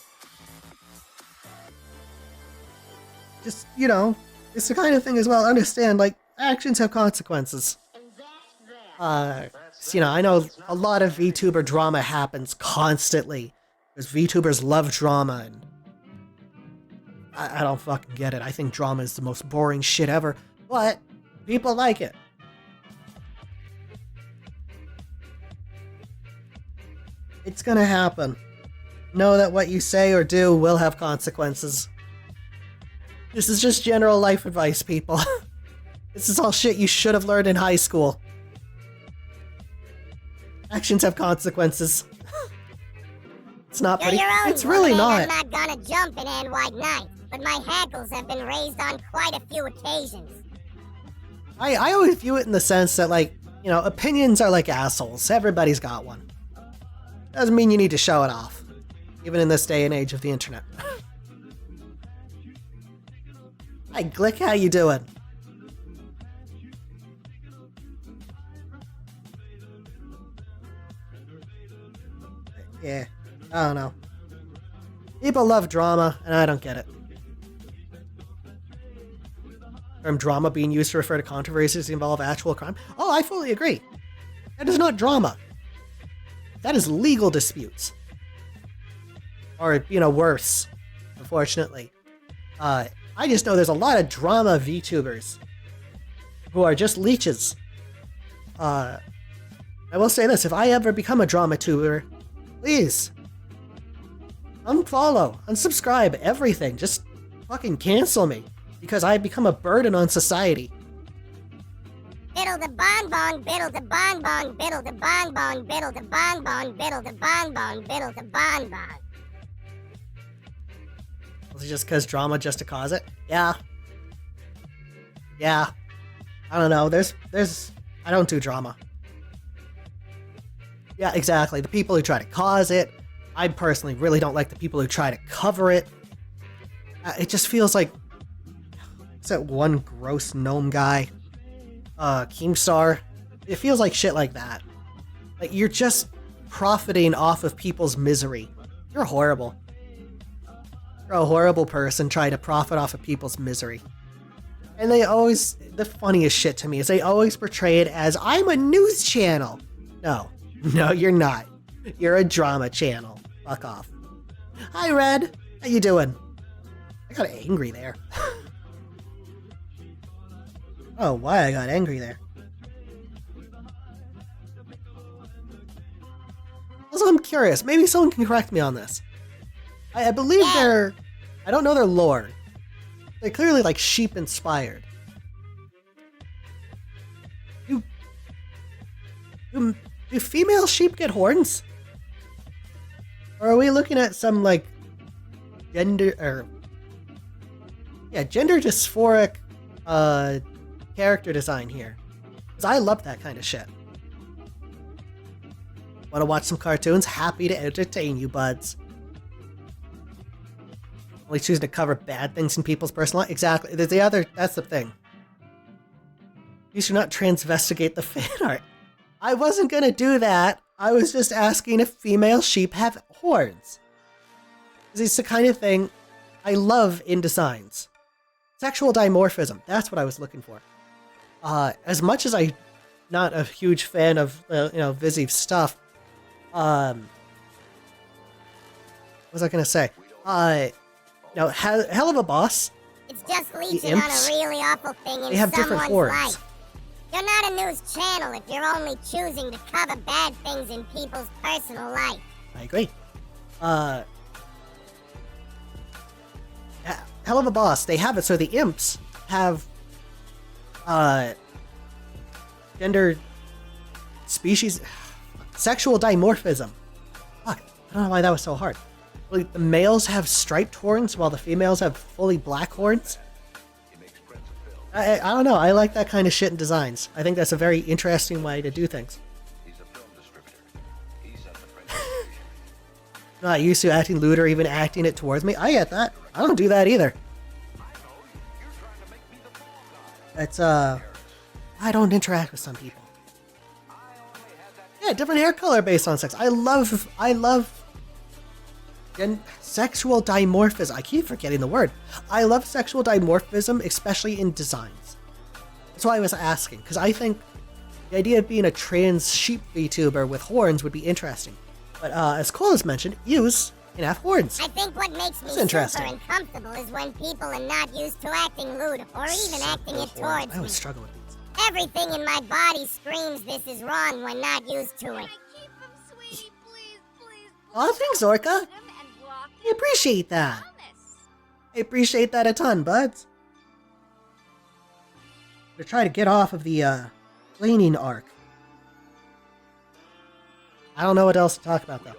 Just, it's the kind of thing as well. Understand, actions have consequences. I know a lot of VTuber drama happens constantly. Because VTubers love drama, and I don't fucking get it. I think drama is the most boring shit ever, but people like it. It's gonna happen. Know that what you say or do will have consequences. This is just general life advice, people. This is all shit you should have learned in high school. Actions have consequences. It's not pretty. It's really not. I'm not gonna jump in and white knight, but my hackles have been raised on quite a few occasions. I always view it in the sense that, opinions are like assholes. Everybody's got one. Doesn't mean you need to show it off. Even in this day and age of the internet. Hi, Glick, how you doing? Yeah, I don't know. People love drama, and I don't get it. term drama being used to refer to controversies that involve actual crime. Oh, I fully agree. That is not drama. That is legal disputes. Or, worse, unfortunately. I just know there's a lot of drama VTubers who are just leeches. I will say this, if I ever become a drama tuber, please unfollow, unsubscribe, everything. Just fucking cancel me, because I become a burden on society. Biddle the bonbon, biddle the bonbon, biddle the bonbon, biddle the bonbon, biddle the bonbon, biddle the bonbon. Was it just because drama just to cause it? Yeah. Yeah. I don't know. I don't do drama. Yeah, exactly. The people who try to cause it. I personally really don't like the people who try to cover it. It just feels like... What's that one gross gnome guy? Keemstar? It feels like shit like that. Like, you're just profiting off of people's misery. You're horrible. You're a horrible person trying to profit off of people's misery. And they always... The funniest shit to me is they always portray it as, I'm a news channel. No. No, you're not. You're a drama channel. Fuck off. Hi, Red. How you doing? I got angry there. Oh, why I got angry there. Also, I'm curious. Maybe someone can correct me on this. I believe they're... I don't know their lore. They're clearly, like, sheep-inspired. Do female sheep get horns? Or are we looking at some, like, gender dysphoric, character design here? Because I love that kind of shit. Want to watch some cartoons? Happy to entertain you, buds. Only choosing to cover bad things in people's personal life? Exactly. That's the thing. You should not transvestigate the fan art. I wasn't gonna do that. I was just asking if female sheep have horns. Because it's the kind of thing I love in designs. Sexual dimorphism. That's what I was looking for. As much as I'm not a huge fan of, Vizzy's stuff, what was I gonna say? Hell of a boss. It's just leeching on a really awful thing in they have different someone's horns. life. You're not a news channel if you're only choosing to cover bad things in people's personal life. I agree. Hell of a boss. They have it so the imps have gender species sexual dimorphism. Fuck, I don't know why that was so hard. Like, the males have striped horns while the females have fully black horns. I don't know. I like that kind of shit in designs. I think that's a very interesting way to do things. He's a film distributor. He's at the French. Not used to acting lewd or even acting it towards me. I get that. I don't do that either. It's, I don't interact with some people. Yeah, different hair color based on sex. I love sexual dimorphism. I keep forgetting the word. I love sexual dimorphism, especially in designs. That's why I was asking, because I think the idea of being a trans sheep VTuber with horns would be interesting. But as Cole has mentioned, ewes can have horns. I think what makes me super uncomfortable is when people are not used to acting lewd or even acting it towards I always me. struggle with these. Everything in my body screams this is wrong when not used to it. Aw, thanks, Orca. I appreciate that. I appreciate that a ton, buds. We're trying to get off of the cleaning arc. I don't know what else to talk about though.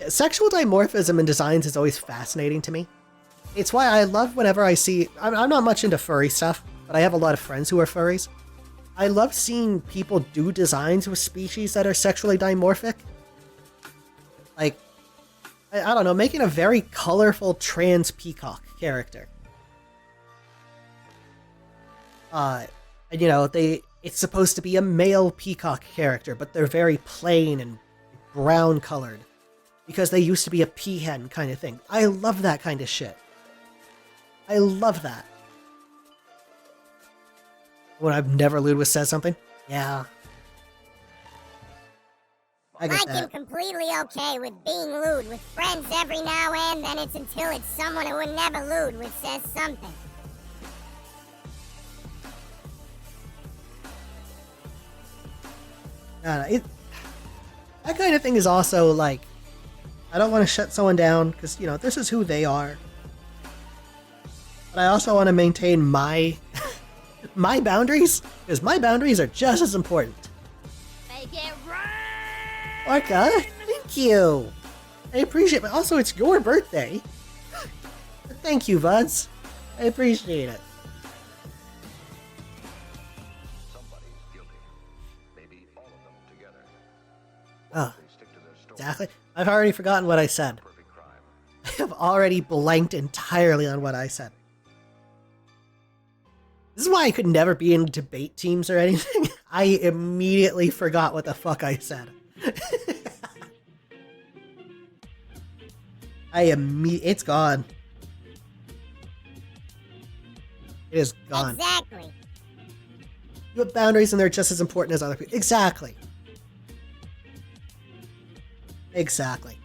Sexual dimorphism in designs is always fascinating to me. It's why I love whenever I see... I'm not much into furry stuff, but I have a lot of friends who are furries. I love seeing people do designs with species that are sexually dimorphic. Like, I don't know, making a very colorful trans peacock character. And it's supposed to be a male peacock character, but they're very plain and brown colored. Because they used to be a peahen kind of thing. I love that kind of shit. I love that. When I've never lewd with says something. Yeah. I get Like I'm that. completely okay with being lewd with friends every now and then. It's until it's someone who would never lewd with says something. That kind of thing is also like, I don't want to shut someone down because, you know, this is who they are. But I also want to maintain my my boundaries, because my boundaries are just as important. Make it right! Orca, thank you. I appreciate it. Also, it's your birthday. Thank you, Buds. I appreciate it. Somebody's guilty. Maybe all of them together. Oh, They stick to their story. exactly. I've already forgotten what I said. Perfect crime. I have already blanked entirely on what I said. This is why I could never be in debate teams or anything. I immediately forgot what the fuck I said. It's gone. It is gone. Exactly. You have boundaries and they're just as important as other people. Exactly. Exactly.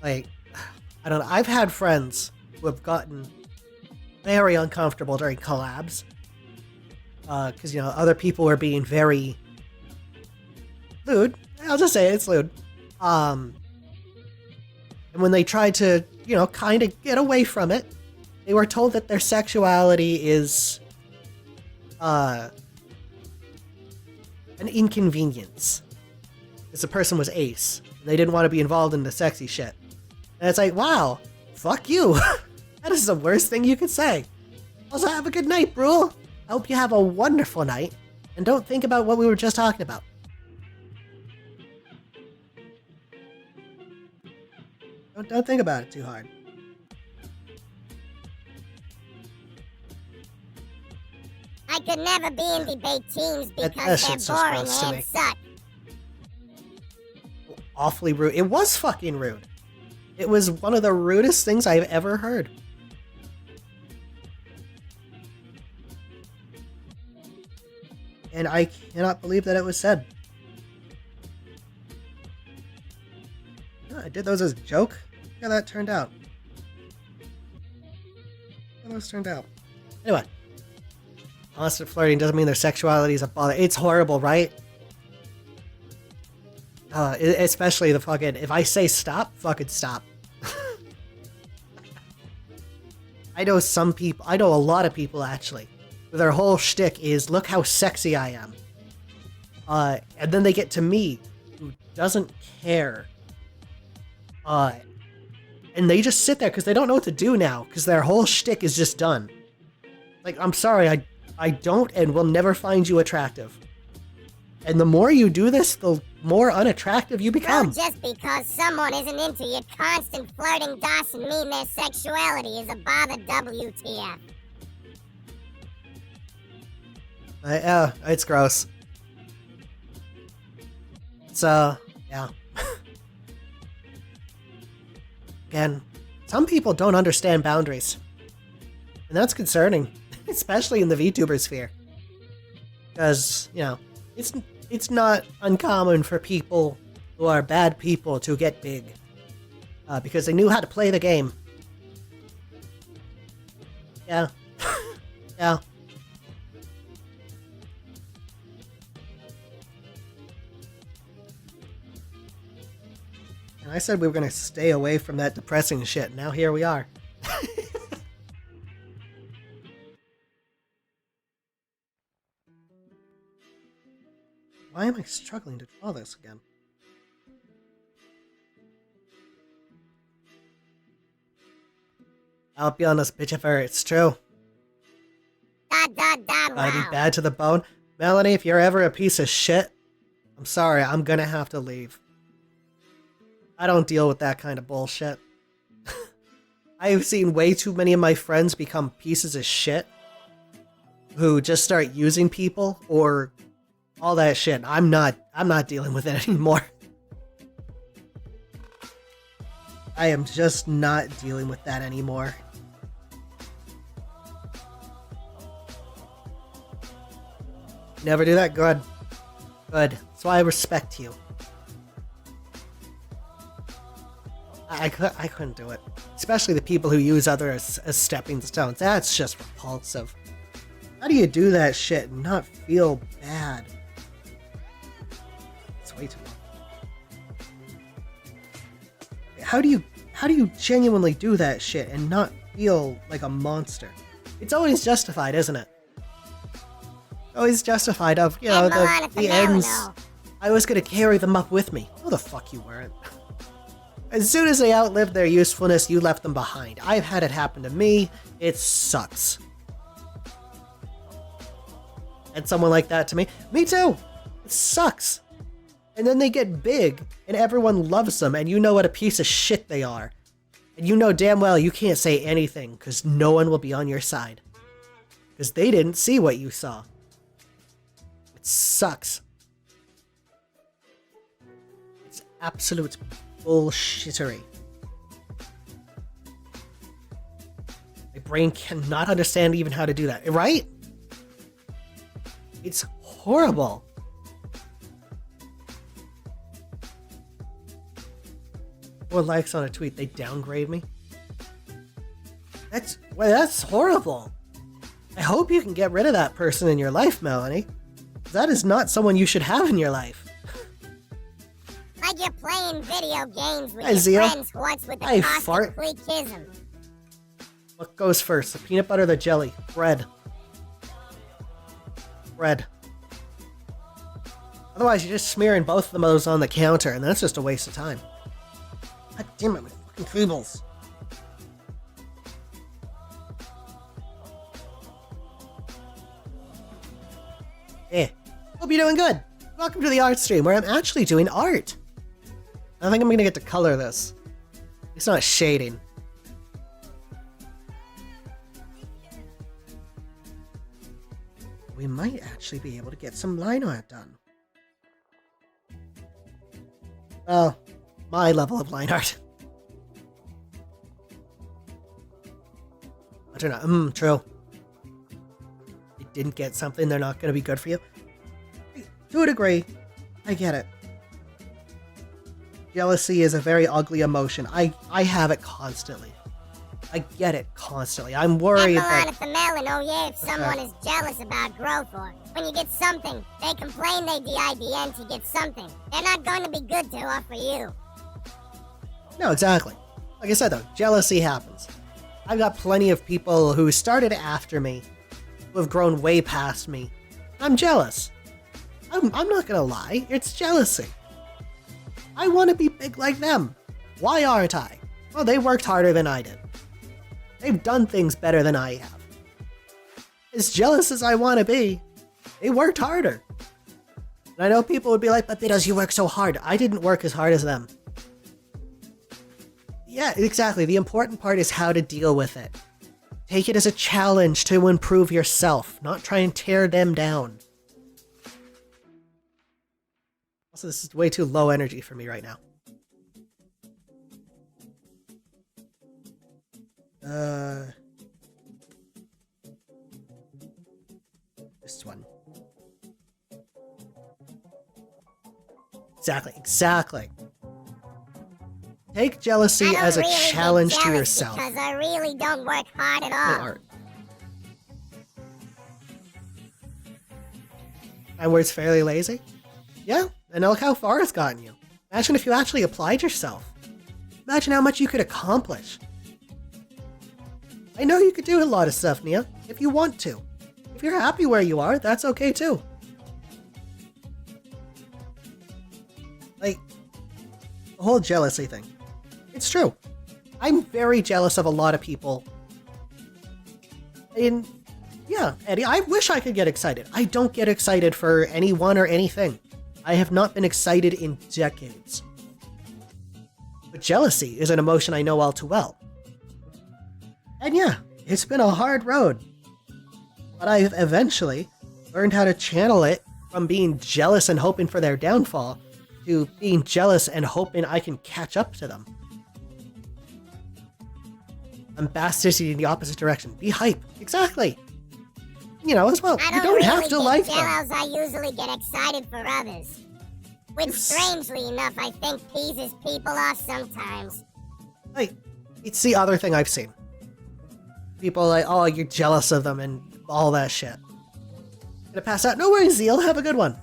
Like, I don't know. I've had friends who have gotten very uncomfortable during collabs. Because, you know, other people were being very lewd. I'll just say it, it's lewd. And when they tried to, you know, kind of get away from it, they were told that their sexuality is an inconvenience. Because the person was ace. They didn't want to be involved in the sexy shit. And it's like, wow, fuck you. That is the worst thing you could say. Also, have a good night, Brule. I hope you have a wonderful night. And don't think about what we were just talking about. Don't think about it too hard. I could never be in debate teams That because they're shit's so boring gross to me. and suck. Awfully rude. It was fucking rude. It was one of the rudest things I've ever heard. And I cannot believe that it was said. Yeah, I did those as a joke. Look how that turned out. How those turned out. Anyway. Constant flirting doesn't mean their sexuality is a bother. It's horrible, right? Especially the fucking, if I say stop, fucking stop. I know some people, I know a lot of people actually, their whole shtick is, look how sexy I am. And then they get to me, who doesn't care. And they just sit there because they don't know what to do now, because their whole shtick is just done. Like, I'm sorry, I don't and will never find you attractive. And the more you do this, the more unattractive you Bro, become. just because someone isn't into your constant flirting doesn't mean their sexuality is a bother. WTF. It's gross. So, yeah. Again, some people don't understand boundaries. And that's concerning, especially in the VTuber sphere. Because, you know, it's not uncommon for people who are bad people to get big. Because they knew how to play the game. Yeah. Yeah. And I said we were going to stay away from that depressing shit. Now here we are. Why am I struggling to draw this again? I'll be honest, bitch, if it's true. Gotta Gotta be wow. bad to the bone. Melanie, if you're ever a piece of shit, I'm sorry, I'm gonna have to leave. I don't deal with that kind of bullshit. I've seen way too many of my friends become pieces of shit who just start using people or all that shit. I'm not dealing with it anymore. I am just not dealing with that anymore. Never do that? Good. Good. That's why I respect you. I couldn't do it. Especially the people who use others as stepping stones. That's just repulsive. How do you do that shit and not feel bad? It's way too long. How do you genuinely do that shit and not feel like a monster? It's always justified, isn't it? Always justified of, you know, the ends. I was gonna carry them up with me. No, the fuck you weren't. As soon as they outlived their usefulness, you left them behind. I've had it happen to me. It sucks. And someone like that to me. Me too. It sucks. And then they get big, and everyone loves them, and you know what a piece of shit they are. And you know damn well you can't say anything, because no one will be on your side. Because they didn't see what you saw. It sucks. It's absolute bullshittery. My brain cannot understand even how to do that, right? It's horrible. One likes on a tweet, they downgrade me. That's horrible. I hope you can get rid of that person in your life, Melanie. That is not someone you should have in your life. Like you're playing video games with Hi, your Zia. friends once with the I caustic fart. freakism. What goes first? The peanut butter or the jelly? Bread. Bread. Otherwise, you're just smearing both of those on the counter, and that's just a waste of time. God damn it, my fucking cables. Hey, hope you're doing good. Welcome to the art stream, where I'm actually doing art. I think I'm gonna get to color this. It's not shading. We might actually be able to get some line art done. Well, my level of line art. I don't know. True. You didn't get something, they're not going to be good for you. To a degree, I get it. Jealousy is a very ugly emotion. I have it constantly. I get it constantly. I'm worried that... at the melon, oh yeah, if someone is jealous about growth or when you get something, they complain they DIDN to get something. They're not going to be good to offer you. No, exactly. Like I said though, jealousy happens. I've got plenty of people who started after me, who have grown way past me. I'm jealous. I'm not gonna lie, it's jealousy. I want to be big like them. Why aren't I? Well, they worked harder than I did. They've done things better than I have. As jealous as I want to be, they worked harder. And I know people would be like, but Bittles, you work so hard. I didn't work as hard as them. Yeah, exactly. The important part is how to deal with it. Take it as a challenge to improve yourself, not try and tear them down. Also, this is way too low energy for me right now. This one. Exactly. Take jealousy as a challenge to yourself. Because I really don't work hard at all. Art. And where it's fairly lazy? Yeah, and look how far it's gotten you. Imagine if you actually applied yourself. Imagine how much you could accomplish. I know you could do a lot of stuff, Nia, if you want to. If you're happy where you are, that's okay too. Like, the whole jealousy thing. It's true. I'm very jealous of a lot of people. And, yeah, Eddie, I wish I could get excited. I don't get excited for anyone or anything. I have not been excited in decades. But jealousy is an emotion I know all too well. And yeah, it's been a hard road. But I've eventually learned how to channel it from being jealous and hoping for their downfall to being jealous and hoping I can catch up to them. I'm bastardy in the opposite direction. Be hype. Exactly. As well. I You don't don't really have to like get them. jealous. I usually get excited for others. Which, strangely enough, I think teases people off sometimes. Like, it's the other thing I've seen. People are like, oh, you're jealous of them and all that shit. Gonna pass out? No worries, Zeal. Have a good one.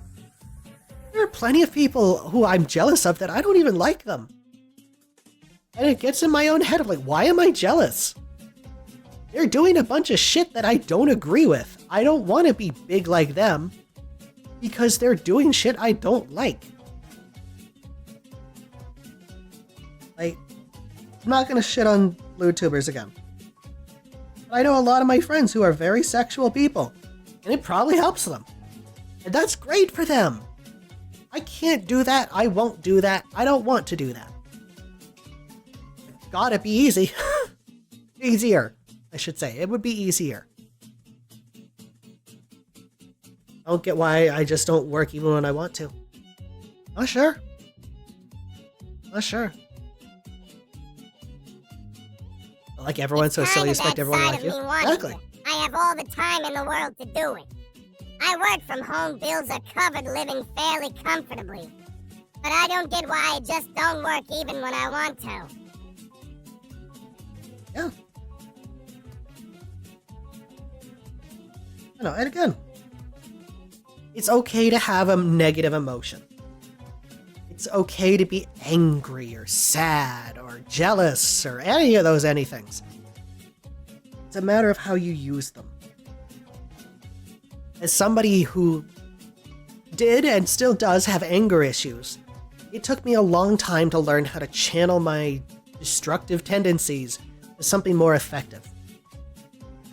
There are plenty of people who I'm jealous of that I don't even like them. And it gets in my own head of like, why am I jealous? They're doing a bunch of shit that I don't agree with. I don't want to be big like them because they're doing shit I don't like. Like, I'm not gonna shit on vtubers again. But I know a lot of my friends who are very sexual people, and it probably helps them. And that's great for them. I can't do that. I won't do that. I don't want to do that. Gotta be easy. Easier, I should say. It would be easier. I don't get why I just don't work even when I want to. Not sure. Not sure. Like everyone, so silly, expect everyone to like you. Exactly. I have all the time in the world to do it. I work from home, bills are covered, living fairly comfortably. But I don't get why I just don't work even when I want to. Yeah. I know, and again, it's okay to have a negative emotion. It's okay to be angry or sad or jealous or any of those anythings. It's a matter of how you use them. As somebody who did and still does have anger issues, it took me a long time to learn how to channel my destructive tendencies to something more effective.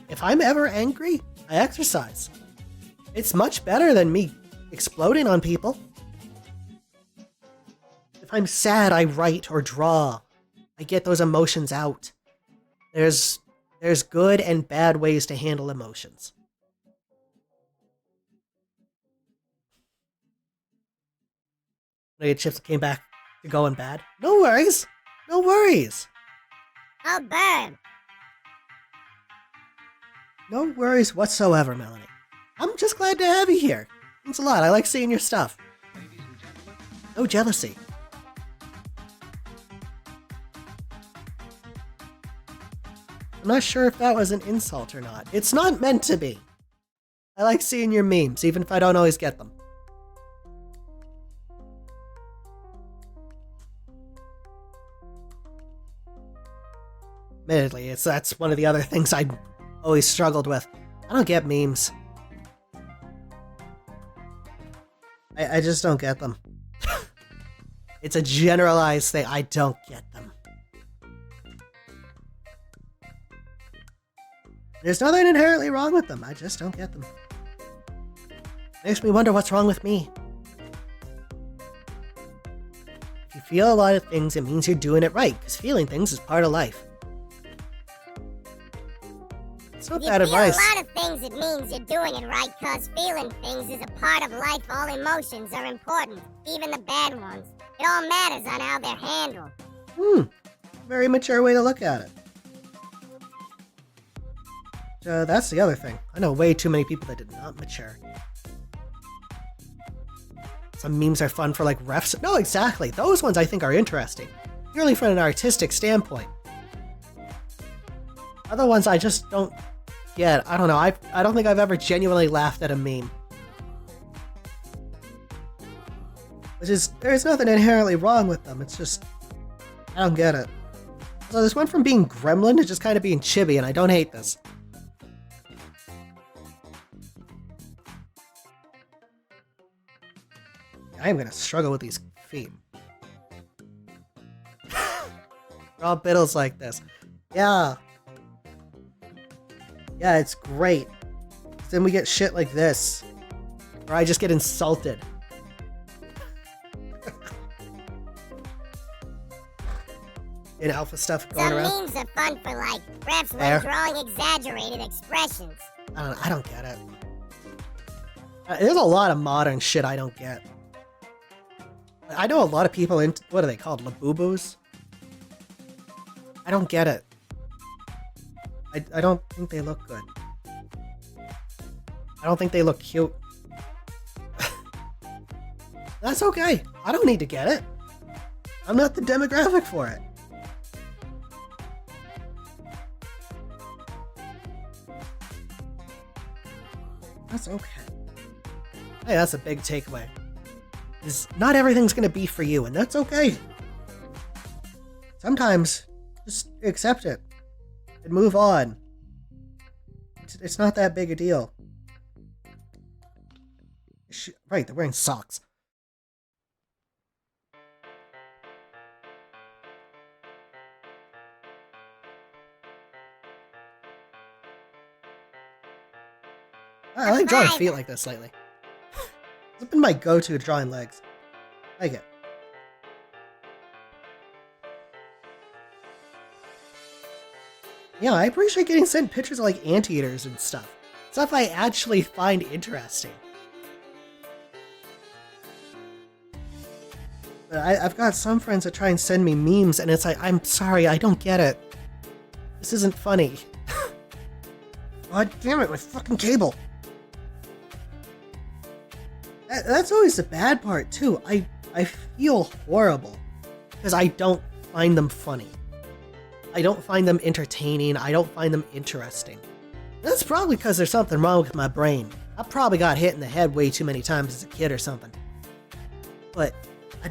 If I'm ever angry, I exercise. It's much better than me exploding on people. If I'm sad, I write or draw. I get those emotions out. There's good and bad ways to handle emotions. Chips came back to going bad. No worries. No worries. Oh, bird. No worries whatsoever, Melanie. I'm just glad to have you here. Thanks a lot. I like seeing your stuff. No jealousy. I'm not sure if that was an insult or not. It's not meant to be. I like seeing your memes, even if I don't always get them. Admittedly, that's one of the other things I always struggled with. I don't get memes. I just don't get them. It's a generalized thing. I don't get them. There's nothing inherently wrong with them. I just don't get them. Makes me wonder what's wrong with me. If you feel a lot of things, it means you're doing it right, because feeling things is part of life. It's not bad advice. If you feel a lot of things, it means you're doing it right, because feeling things is a part of life. All emotions are important, even the bad ones. It all matters on how they're handled. Very mature way to look at it. That's the other thing. I know way too many people that did not mature. Some memes are fun for like refs. No, exactly. Those ones I think are interesting. Purely from an artistic standpoint. Other ones I just don't get. I don't know. I don't think I've ever genuinely laughed at a meme. There's nothing inherently wrong with them. It's just, I don't get it. So this went from being gremlin to just kind of being chibi, and I don't hate this. I am gonna struggle with these feet. They're all Bittles like this. Yeah. Yeah, it's great. Then we get shit like this. Or I just get insulted. In alpha stuff going Some around. memes are fun for like refs when drawing exaggerated expressions. I don't get it. There's a lot of modern shit I don't get. I know a lot of people into, what are they called, Labubu's? I don't get it. I don't think they look good. I don't think they look cute. That's okay. I don't need to get it. I'm not the demographic for it. That's okay. Hey, that's a big takeaway. Is not everything's gonna be for you, and that's okay. Sometimes, just accept it and move on. It's not that big a deal. Right, they're wearing socks. I like drawing feet like this lately. It's been my go-to drawing legs. I like it. Yeah, I appreciate getting sent pictures of like anteaters and stuff. Stuff I actually find interesting. But I've got some friends that try and send me memes, and it's like, I'm sorry, I don't get it. This isn't funny. God damn it, my fucking cable. That's always the bad part, too. I feel horrible because I don't find them funny. I don't find them entertaining. I don't find them interesting. That's probably because there's something wrong with my brain. I probably got hit in the head way too many times as a kid or something. But I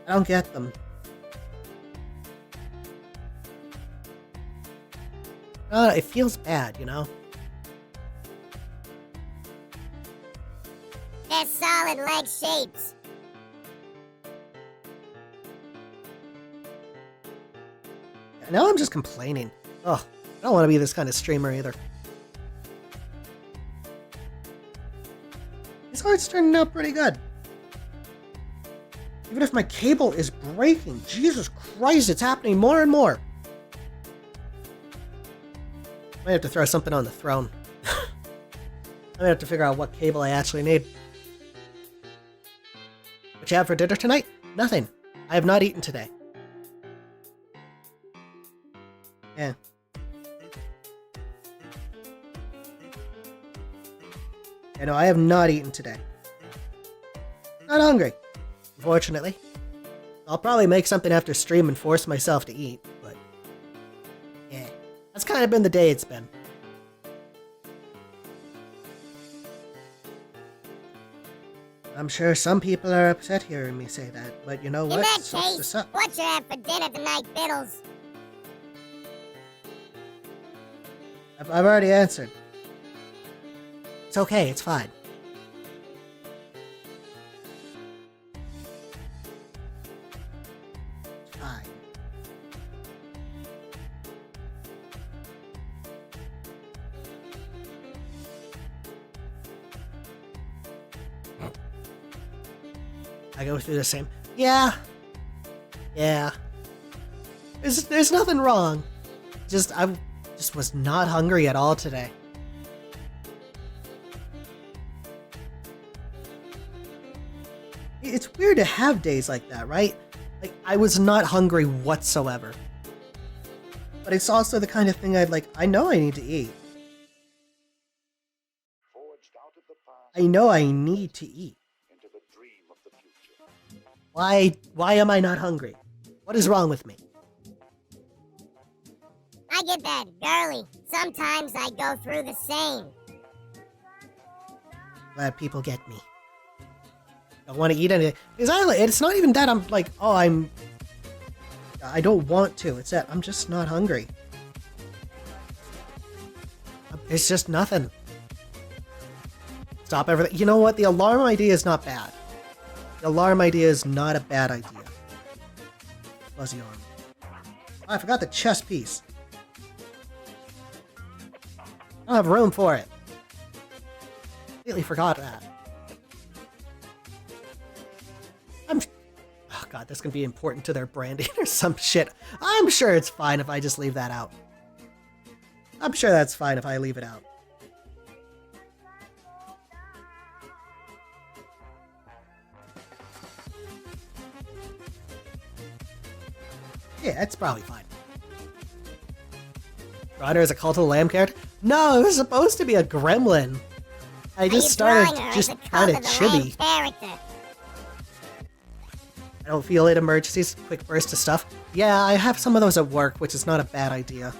don't get them. It feels bad, you know? They're solid leg shapes. Now I'm just complaining. Ugh, I don't want to be this kind of streamer either. This art's turning out pretty good. Even if my cable is breaking, Jesus Christ, it's happening more and more. Might have to throw something on the throne. I might have to figure out what cable I actually need. What you have for dinner tonight? Nothing. I have not eaten today. Yeah. Yeah, no, I have not eaten today. Not hungry, unfortunately. I'll probably make something after stream and force myself to eat, but yeah, that's kind of been the day it's been. I'm sure some people are upset hearing me say that, but you know what? In that Sucks to case, suck. what you have for dinner tonight, Bittles? I've already answered. It's okay, it's fine. It's fine. I go through the same. Yeah. There's nothing wrong. I just was not hungry at all today. It's weird to have days like that, right? Like, I was not hungry whatsoever. But it's also the kind of thing I know I need to eat. I know I need to eat. Why am I not hungry? What is wrong with me? I get that girly. Sometimes I go through the same. Glad people get me. Don't want to eat anything. Because it's not even that I'm like, oh, I don't want to. It's that I'm just not hungry. It's just nothing. Stop everything. You know what? The alarm idea is not bad. The alarm idea is not a bad idea. Fuzzy arm. Oh, I forgot the chest piece. I don't have room for it. Completely forgot that. Oh god, that's gonna be important to their branding or some shit. I'm sure it's fine if I just leave that out. I'm sure that's fine if I leave it out. Yeah, it's probably fine. Ryder is a Cult of the Lamb character? No, it was supposed to be a gremlin. I Are just you started drawing her just as a kind of cult of the lame chibi. character? I don't feel it emergencies, quick burst of stuff. Yeah, I have some of those at work, which is not a bad idea.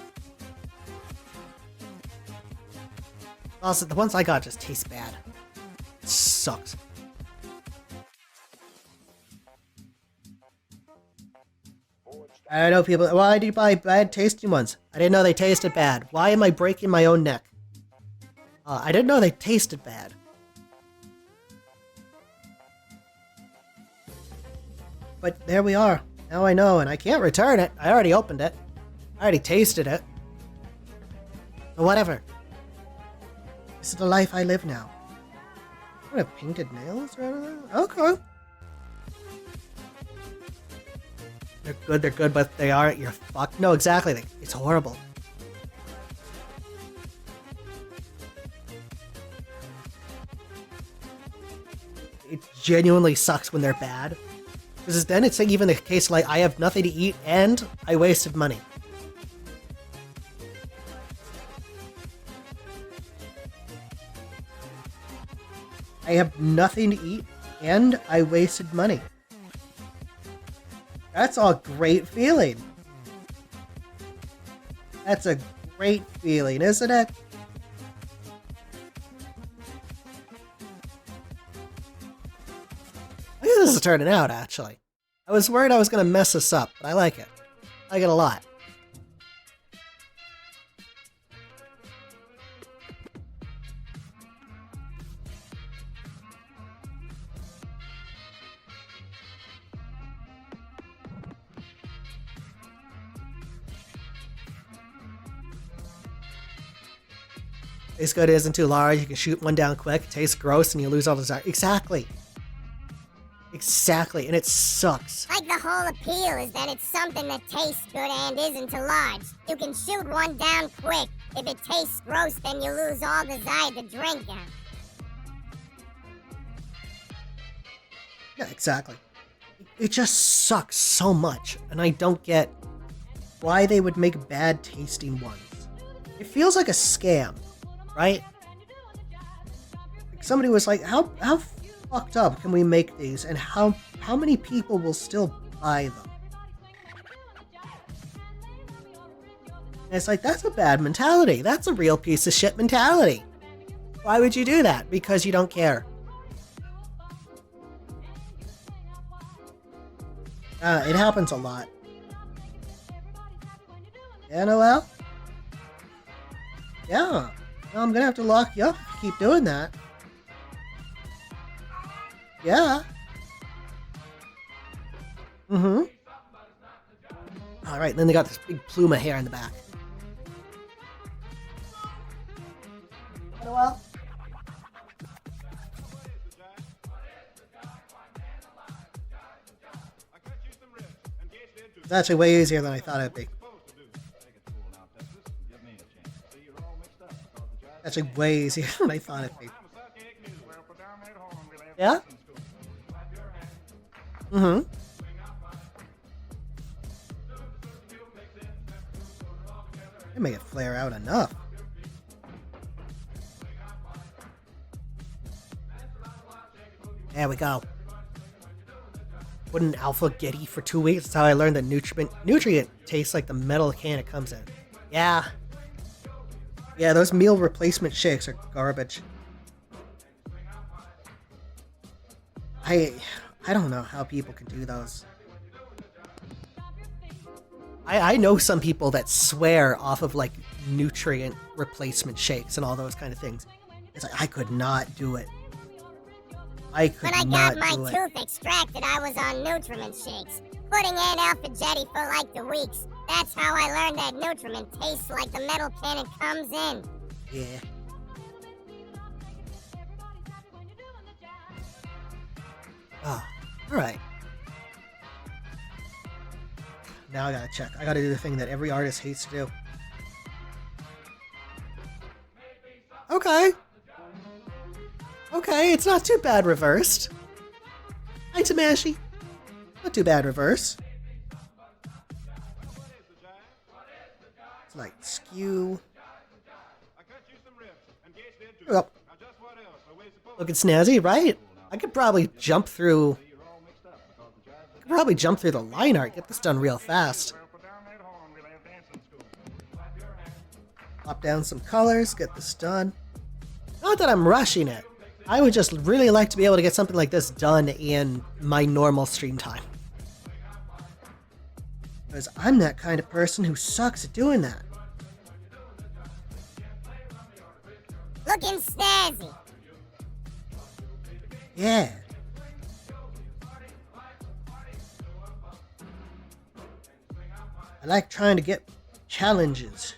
Also, the ones I got just taste bad. It sucks. I know people. Why do you buy bad tasting ones? I didn't know they tasted bad. Why am I breaking my own neck? I didn't know they tasted bad. But there we are. Now I know, and I can't return it. I already opened it. I already tasted it. But whatever. This is the life I live now. What have painted nails or anything? Okay. They're good, but they aren't. You're fucked. No, exactly. It's horrible. It genuinely sucks when they're bad. Because then it's like even the case like I have nothing to eat and I wasted money. I have nothing to eat and I wasted money. That's a great feeling. That's a great feeling, isn't it? I think this is turning out, actually. I was worried I was going to mess this up, but I like it. I like it a lot. Tastes good, isn't too large, you can shoot one down quick, tastes gross, and you lose all desire. Exactly. Exactly, and it sucks. Like the whole appeal is that it's something that tastes good and isn't too large. You can shoot one down quick. If it tastes gross, then you lose all desire to drink it. Yeah, exactly. It just sucks so much, and I don't get why they would make bad tasting ones. It feels like a scam, right? Like somebody was like, how fucked up can we make these, and how many people will still buy them? And it's like, that's a bad mentality. That's a real piece of shit mentality. Why would you do that? Because you don't care. It happens a lot. Yeah, Noel? Yeah. Well, I'm gonna have to lock you up if you keep doing that. Yeah. Mm-hmm. Alright, then they got this big plume of hair in the back. Noel? It's actually way easier than I thought it'd be. Actually way easier than I thought it'd be. Yeah? Mm-hmm. I make it flare out enough. There we go. Wouldn't alpha getty for 2 weeks? That's how I learned that nutrient tastes like the metal can it comes in. Yeah. Yeah, those meal replacement shakes are garbage. I don't know how people can do those. I know some people that swear off of like nutrient replacement shakes and all those kind of things. It's like I could not do it. I could When I not got my do it. tooth extracted, I was on nutriment shakes. Putting in alpha jetty for like the weeks. That's how I learned that nutriment tastes like the metal can it comes in. Yeah. Oh, alright. Now I gotta check. I gotta do the thing that every artist hates to do. Okay. Okay, it's not too bad reversed. Hi, Tamashi. Not too bad reverse. It's like skew. There we go. Looking snazzy, right? I could probably jump through... the line art, get this done real fast. Pop down some colors, get this done. Not that I'm rushing it. I would just really like to be able to get something like this done in my normal stream time. Because I'm that kind of person who sucks at doing that. Looking snazzy. Yeah. I like trying to get challenges.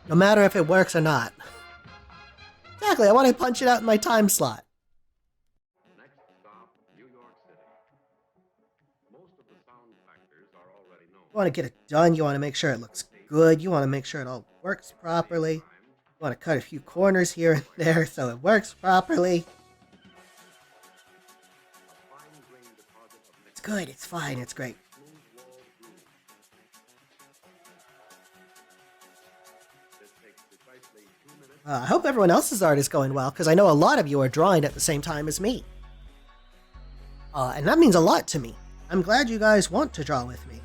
No matter if it works or not. Exactly, I want to punch it out in my time slot. Next stop, New York City. Most of the sound factors are already known. You want to get it done, you want to make sure it looks good, you want to make sure it all works properly. You want to cut a few corners here and there so it works properly. It's good, it's fine, it's great. I hope everyone else's art is going well, because I know a lot of you are drawing at the same time as me. And that means a lot to me. I'm glad you guys want to draw with me.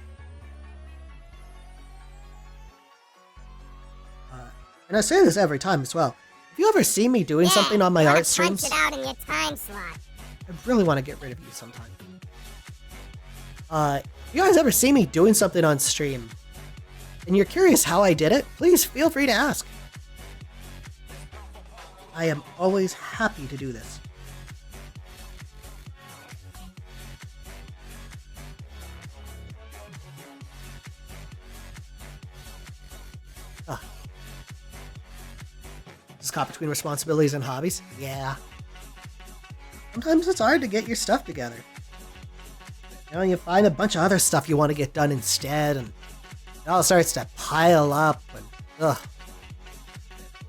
And I say this every time as well. If you ever see me doing something on my art streams, punch it out in your time slot. I really want to get rid of you sometime. If you guys ever see me doing something on stream, and you're curious how I did it, please feel free to ask. I am always happy to do this. Just caught between responsibilities and hobbies? Yeah. Sometimes it's hard to get your stuff together. You know, you find a bunch of other stuff you want to get done instead, and it all starts to pile up, and ugh.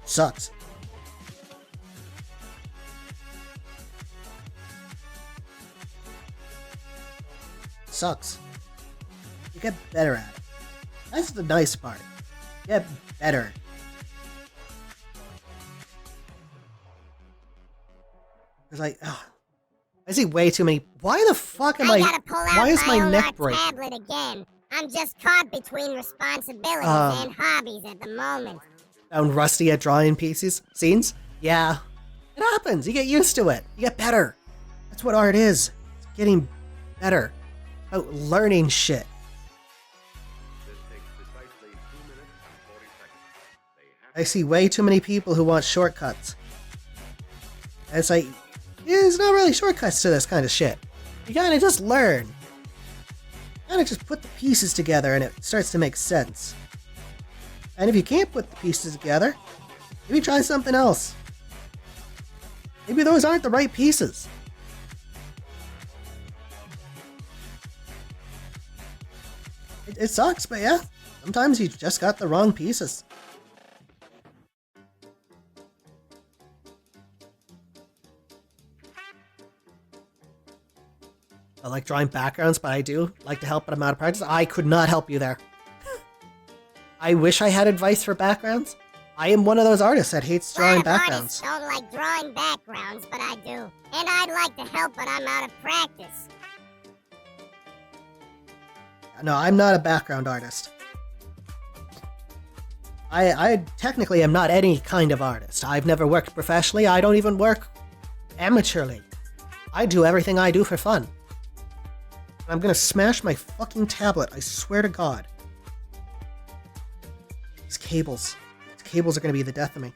Sucks. Sucks. You get better at it. That's the nice part. Get better. Because I see way too many. Why the fuck am I? Gotta pull out Why is my own neck breaking? tablet again. I'm just caught between responsibilities and hobbies at the moment. Sound rusty at drawing scenes? Yeah. It happens. You get used to it. You get better. That's what art is. It's getting better. About learning shit. This takes precisely 2 minutes and 40 seconds. I see way too many people who want shortcuts. And it's like, there's not really shortcuts to this kind of shit. You gotta just learn. You gotta just put the pieces together and it starts to make sense. And if you can't put the pieces together, maybe try something else. Maybe those aren't the right pieces. It sucks, but yeah, sometimes you just got the wrong pieces. I like drawing backgrounds, but I do like to help, but I'm out of practice. I could not help you there. I wish I had advice for backgrounds. I am one of those artists that hates drawing backgrounds. I don't like drawing backgrounds, but I do. And I'd like to help, but I'm out of practice. No, I'm not a background artist. I technically am not any kind of artist. I've never worked professionally. I don't even work amateurly. I do everything I do for fun. I'm gonna smash my fucking tablet, I swear to God. These cables are gonna be the death of me.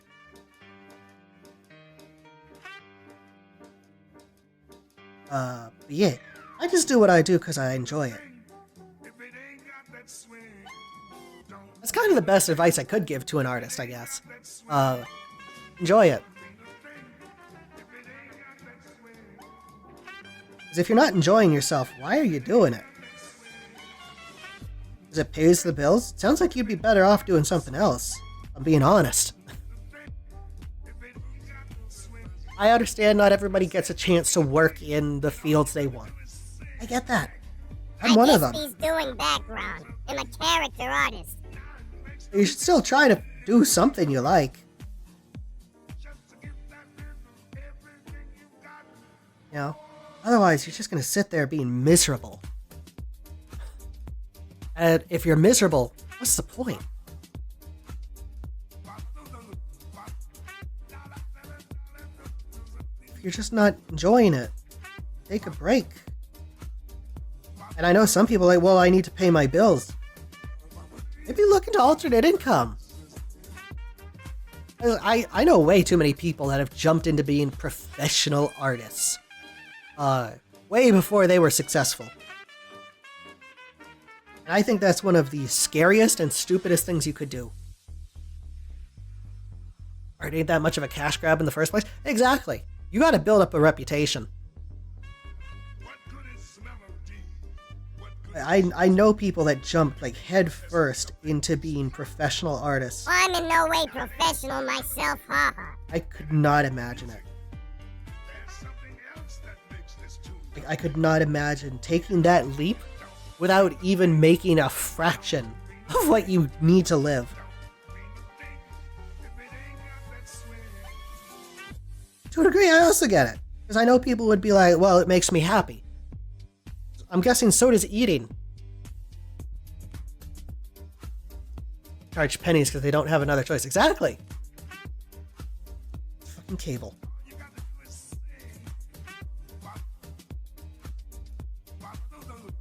But yeah, I just do what I do because I enjoy it. That's kind of the best advice I could give to an artist, I guess. Enjoy it. Because if you're not enjoying yourself, why are you doing it? Because it pays the bills? It sounds like you'd be better off doing something else. I'm being honest. I understand not everybody gets a chance to work in the fields they want. I get that. I'm one of them. He's doing background. I'm a character artist. You should still try to do something you like. You know? Otherwise, you're just gonna sit there being miserable. And if you're miserable, what's the point? If you're just not enjoying it, take a break. And I know some people are like, well, I need to pay my bills. Maybe look into alternate income. I know way too many people that have jumped into being professional artists. Way before they were successful. And I think that's one of the scariest and stupidest things you could do. Art ain't that much of a cash grab in the first place. Exactly. You gotta build up a reputation. I know people that jump like head first into being professional artists. Well, I'm in no way professional myself, haha. I could not imagine it. Like, I could not imagine taking that leap without even making a fraction of what you need to live. To a degree, I also get it. Because I know people would be like, well, it makes me happy. I'm guessing so does eating. Charge pennies because they don't have another choice. Exactly. Fucking cable.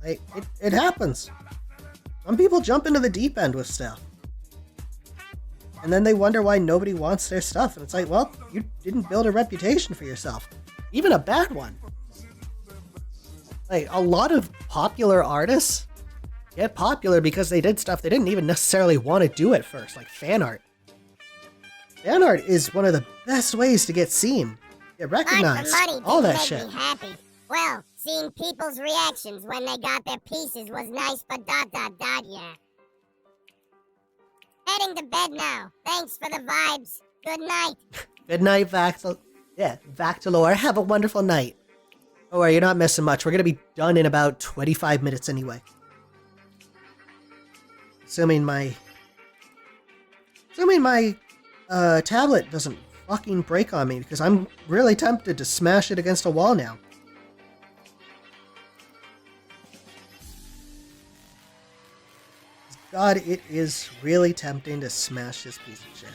Like, it happens. Some people jump into the deep end with stuff. And then they wonder why nobody wants their stuff. And it's like, well, you didn't build a reputation for yourself. Even a bad one. Like, a lot of popular artists get popular because they did stuff they didn't even necessarily want to do at first, like fan art. Fan art is one of the best ways to get seen, get recognized, all that shit. Me happy. Well, seeing people's reactions when they got their pieces was nice, but ... yeah. Heading to bed now. Thanks for the vibes. Good night. Good night, Vactalore. Have a wonderful night. Don't worry, you're not missing much. We're gonna be done in about 25 minutes anyway. Assuming my tablet doesn't fucking break on me, because I'm really tempted to smash it against a wall now. God, it is really tempting to smash this piece of shit.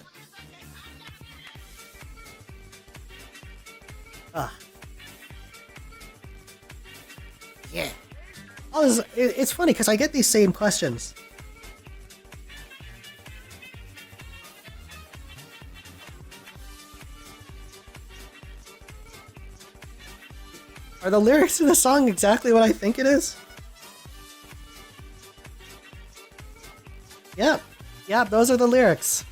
Ah. Yeah. It's funny because I get these same questions. Are the lyrics to the song exactly what I think it is? Yep. Yep, those are the lyrics.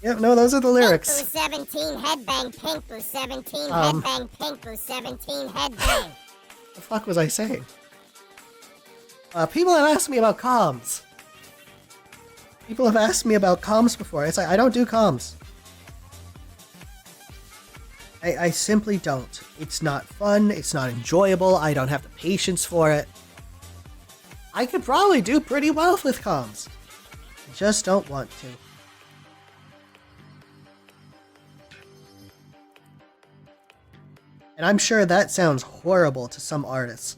Yep, no, those are the lyrics. Pink Boo 17 headbang, Pink Boo 17 headbang, Pink Boo 17 headbang. The fuck was I saying? People have asked me about comms. People have asked me about comms before. It's like, I don't do comms. I simply don't. It's not fun. It's not enjoyable. I don't have the patience for it. I could probably do pretty well with comms. I just don't want to. And I'm sure that sounds horrible to some artists.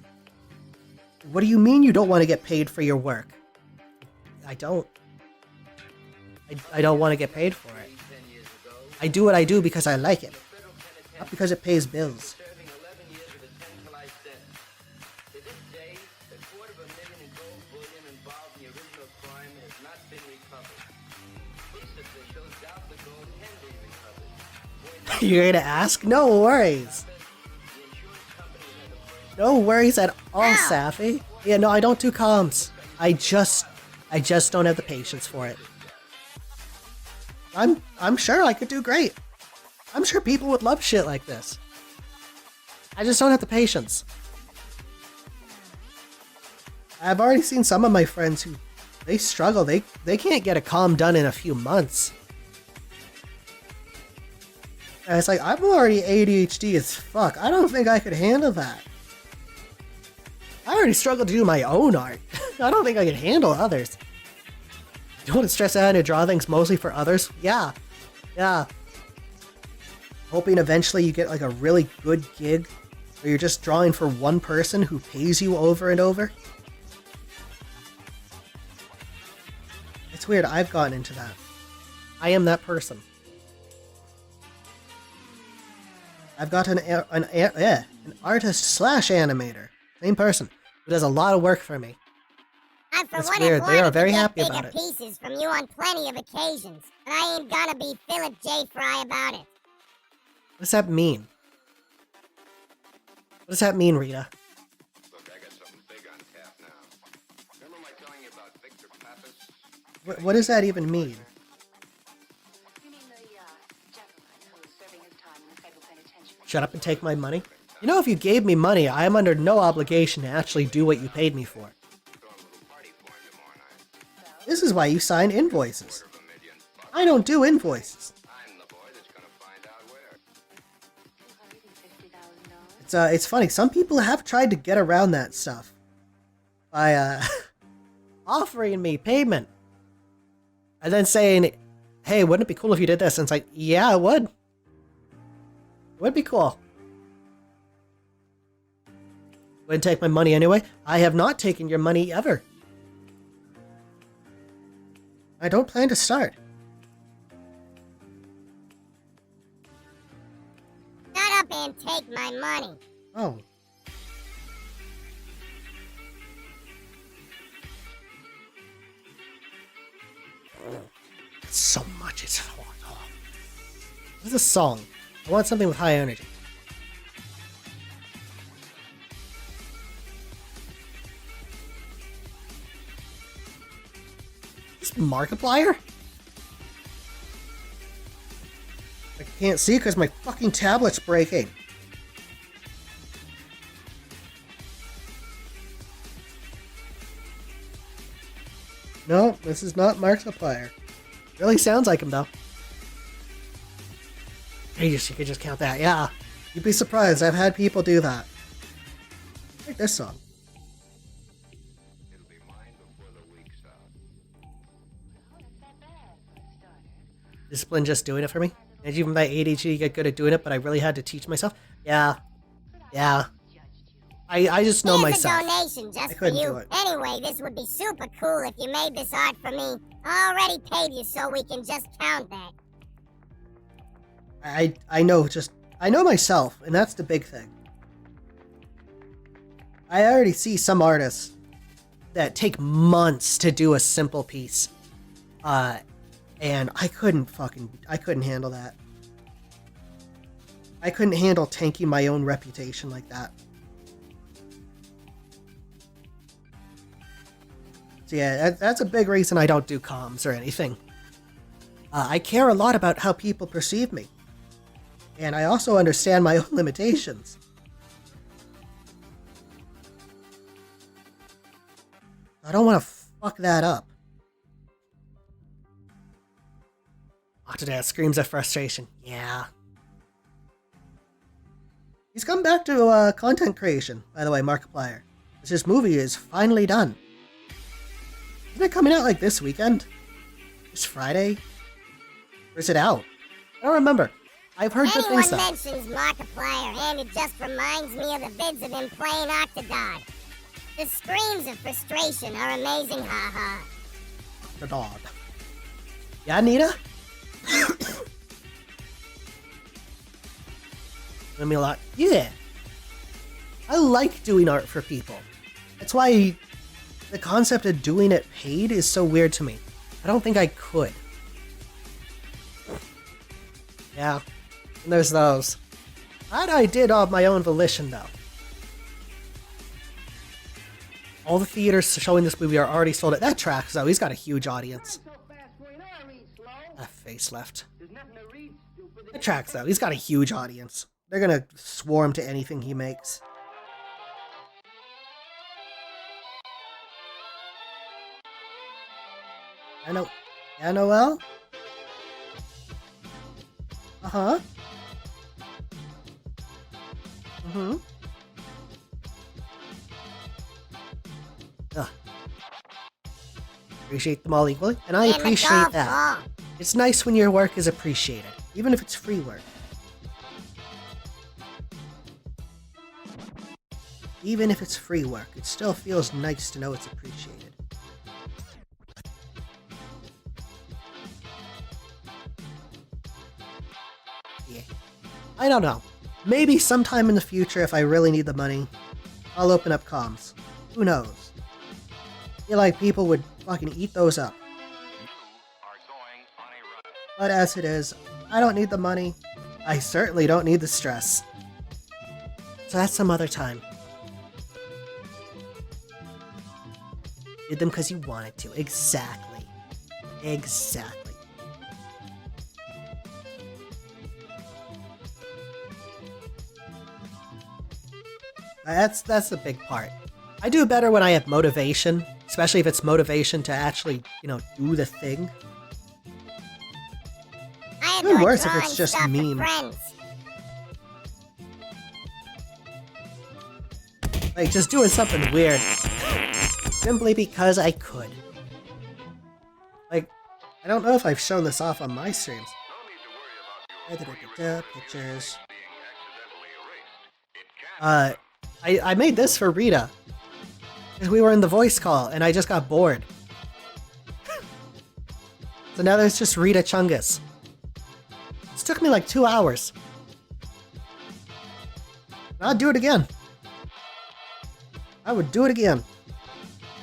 What do you mean you don't want to get paid for your work? I don't. I don't want to get paid for it. I do what I do because I like it. Not because it pays bills. You're gonna ask? No worries. No worries at all, Safi. Yeah, no, I don't do comms. I just don't have the patience for it. I'm sure I could do great. I'm sure people would love shit like this. I just don't have the patience. I've already seen some of my friends who, they struggle. They can't get a comm done in a few months. And it's like, I'm already ADHD as fuck. I don't think I could handle that. I already struggle to do my own art. I don't think I can handle others. Don't want to stress out and draw things mostly for others? Yeah. hoping eventually you get like a really good gig where you're just drawing for one person who pays you over and over. It's weird, I've gotten into that. I am that person. I've got an artist slash animator, same person, who does a lot of work for me. I for It's one weird. have They are wanted very to get happy bigger about it. pieces from you on plenty of occasions, but I ain't gonna be Philip J. Fry about it. What does that mean? What does that mean, Rita? Look, I got something big on tap now. Remember my telling you about Victor Pappas? What does that even mean? You mean the gentleman who's serving his time in the federal penitentiary? Shut up and take my money? You know, if you gave me money, I am under no obligation to actually do what you paid me for. Throwing a little party for him tomorrow night. This is why you sign invoices. $250,000. I don't do invoices. I'm the boy that's gonna find out where. $250,000? It's funny. Some people have tried to get around that stuff by offering me payment and then saying, "Hey, wouldn't it be cool if you did this?" And it's like, "Yeah, it would. It would be cool." Wouldn't take my money anyway. I have not taken your money ever. I don't plan to start. Shut up and take my money. Oh. So much. It's hot. This is a song. I want something with high energy. This Markiplier? I can't see because my fucking tablet's breaking. No, this is not Markiplier. Really sounds like him though. You could just count that, yeah. You'd be surprised, I've had people do that. Like this song. It'll be mine before the week's out. Oh, that's not bad for a starter. Discipline just doing it for me. And even my ADHD get good at doing it, but I really had to teach myself. Yeah. Yeah. I just know Here's myself. a donation just I for couldn't do you. it. Anyway, this would be super cool if you made this art for me. I already paid you, so we can just count that. I know myself, and that's the big thing. I already see some artists that take months to do a simple piece. And I couldn't handle that. I couldn't handle tanking my own reputation like that. So yeah, that's a big reason I don't do comms or anything. I care a lot about how people perceive me. And I also understand my own limitations. I don't want to fuck that up. Octodad screams at frustration. Yeah. He's come back to content creation, by the way, Markiplier. His movie is finally done. Isn't it coming out like this weekend? This Friday? Or is it out? I don't remember. I've heard good Anyone things though. mentions Markiplier, and it just reminds me of the vids of him playing Octodad. The screams of frustration are amazing, haha. The dog. Yeah, Nita? Let me a lot. Yeah. I like doing art for people. That's why the concept of doing it paid is so weird to me. I don't think I could. Yeah. And there's those. That I did of my own volition, though. All the theaters showing this movie are already sold out. That tracks, though. He's got a huge audience. That face left. That tracks, though. He's got a huge audience. They're gonna swarm to anything he makes. I know. Yeah, Noel? Uh-huh. Mm-hmm. Ugh. Appreciate them all equally, and I And the appreciate golf that. ball. It's nice when your work is appreciated, even if it's free work. Even if it's free work, it still feels nice to know it's appreciated. Yeah. I don't know. Maybe sometime in the future, if I really need the money, I'll open up comms. Who knows? I feel like people would fucking eat those up. But as it is, I don't need the money. I certainly don't need the stress. So that's some other time. Did them because you wanted to. Exactly. Exactly. That's the big part. I do better when I have motivation, especially if it's motivation to actually, do the thing. Even worse if it's just meme. Like, just doing something weird. Simply because I could. Like, I don't know if I've shown this off on my streams. Pictures. I made this for Rita. Because we were in the voice call, and I just got bored. So now there's just Rita Chungus. This took me like 2 hours. I'll do it again. I would do it again.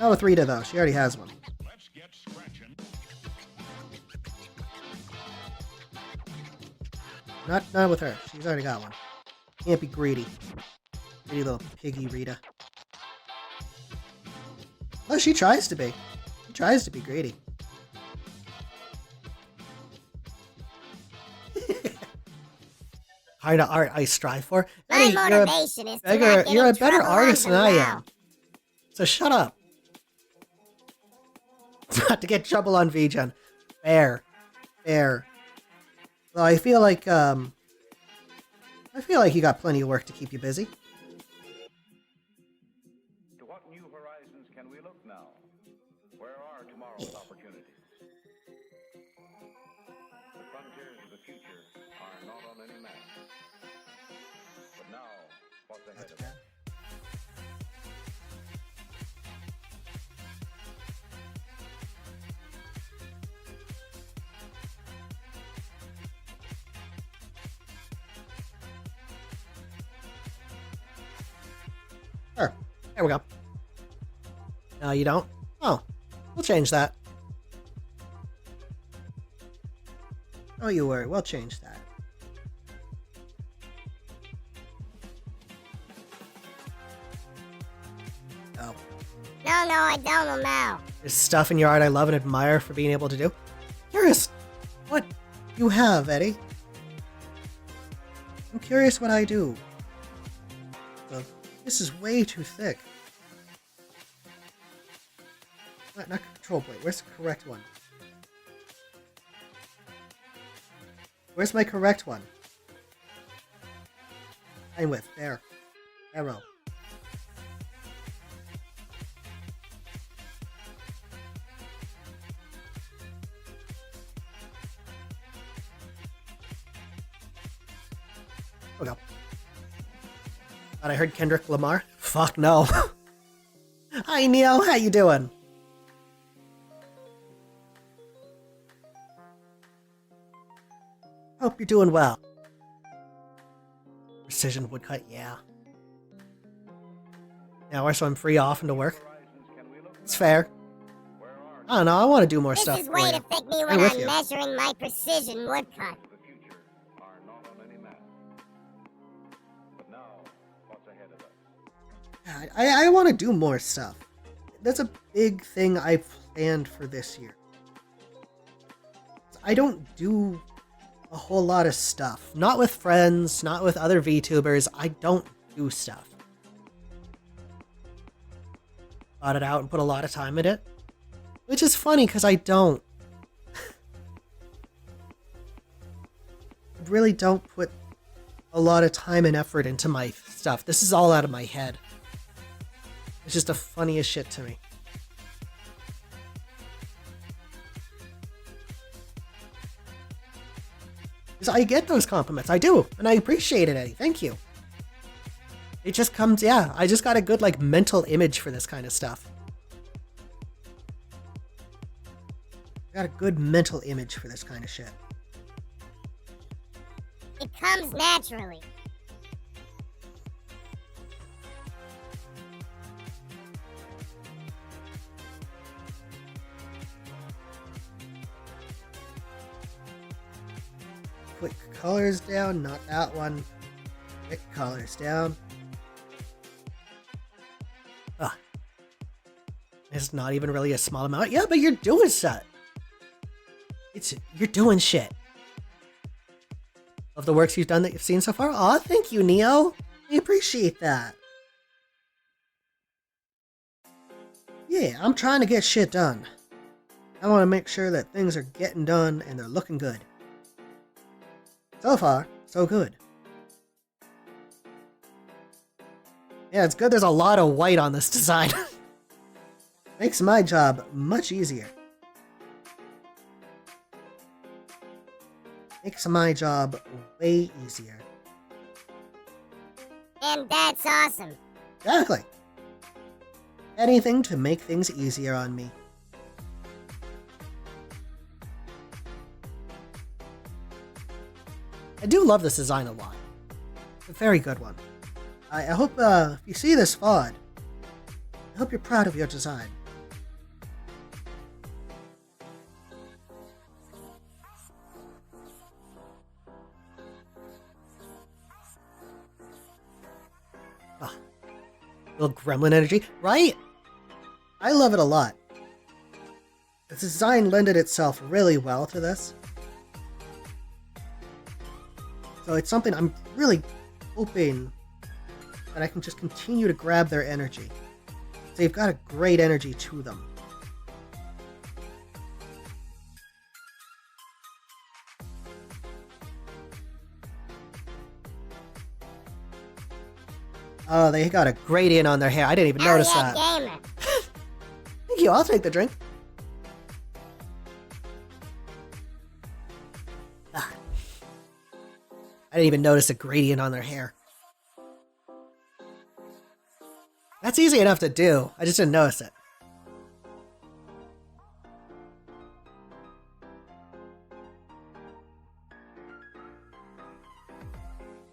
Not with Rita, though. She already has one. Let's get scratching. Not with her. She's already got one. Can't be greedy. Greedy little piggy Rita. Oh, she tries to be. She tries to be greedy. Kind of art I strive for. My motivation is to not get you're a in better trouble artist than I now. am. So shut up. Not to get in trouble on VGen. Fair. Fair. Well, I feel like you got plenty of work to keep you busy. To what new horizons can we look now? Where are tomorrow's opportunities? The frontiers of the future are not on any map. But now, what's ahead of us? Sure. There we go. No, you don't? Oh. We'll change that. Oh, you worry. We'll change that. Oh. No, I don't know. There's stuff in your art I love and admire for being able to do. Curious what you have, Eddie. I'm curious what I do. This is way too thick. Not control plate. Where's the correct one? Where's my correct one? Line width. There. Arrow. There we go. Thought I heard Kendrick Lamar? Fuck no. Hi Neo, how you doing? Hope you're doing well. Precision woodcut, yeah. Now so I'm free off into work. It's fair. I don't know, I want to do more stuff. This is way to fit me when I'm measuring my precision woodcut. The future are not on any map. But now, what's ahead of us? I want to do more stuff. That's a big thing I planned for this year. I don't do a whole lot of stuff. Not with friends, not with other VTubers. I don't do stuff. Thought it out and put a lot of time in it. Which is funny because I don't. I really don't put a lot of time and effort into my stuff. This is all out of my head. It's just the funniest shit to me. Because I get those compliments. I do. And I appreciate it, Eddie. Thank you. It just comes, yeah, I just got a good, like, mental image for this kind of stuff. Got a good mental image for this kind of shit. It comes naturally. Quick colors down, not that one. Quick colors down. Ah. It's not even really a small amount. Yeah, but you're doing shit. You're doing shit. Of the works you've done that you've seen so far? Aw, thank you, Neo. I appreciate that. Yeah, I'm trying to get shit done. I want to make sure that things are getting done and they're looking good. So far, so good. Yeah, it's good there's a lot of white on this design. Makes my job much easier. Makes my job way easier. And that's awesome. Exactly. Anything to make things easier on me. I do love this design a lot. It's a very good one. I hope if you see this VOD, I hope you're proud of your design. Ah, little gremlin energy, right? I love it a lot. The design lended itself really well to this. So it's something I'm really hoping that I can just continue to grab their energy. They've got a great energy to them. Oh, they got a gradient on their hair. I didn't even notice that. Gamer. Thank you, I'll take the drink. Ah. I didn't even notice a gradient on their hair. That's easy enough to do. I just didn't notice it.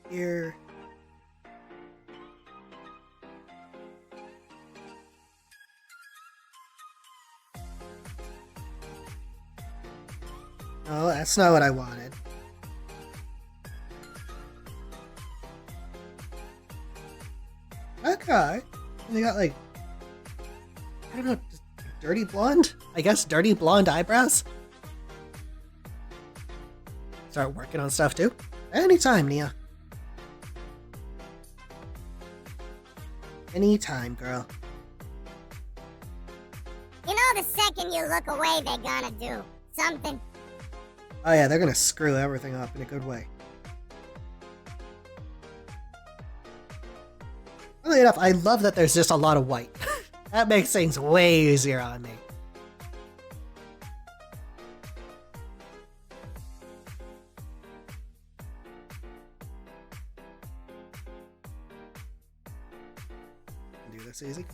Here. No, that's not what I wanted. Okay. And they got like, I don't know, just dirty blonde? I guess dirty blonde eyebrows? Start working on stuff too? Anytime, Nia. Anytime, girl. You know, the second you look away, they're gonna do something. Oh yeah, they're gonna screw everything up in a good way. Funnily enough, I love that there's just a lot of white. That makes things way easier on me. Do this easy.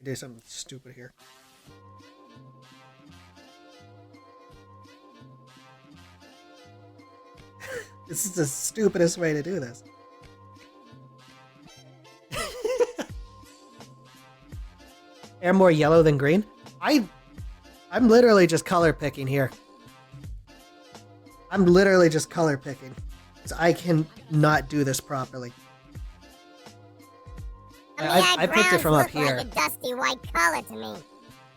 Do something stupid here. This is the stupidest way to do this. Hair more yellow than green? I'm literally just color picking here. I'm literally just color picking. 'Cause I can not do this properly. I picked it from up here. Like a dusty white color to me.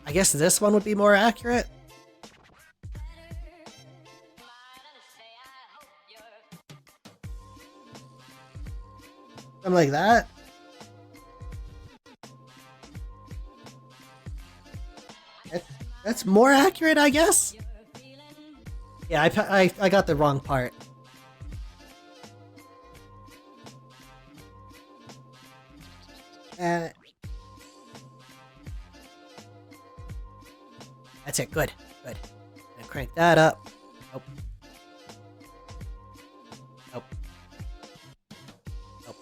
I guess this one would be more accurate. Something like that. That's more accurate, I guess. Yeah, I got the wrong part. That's That's it. Good. Good. And crank that up. Nope. Nope. Nope.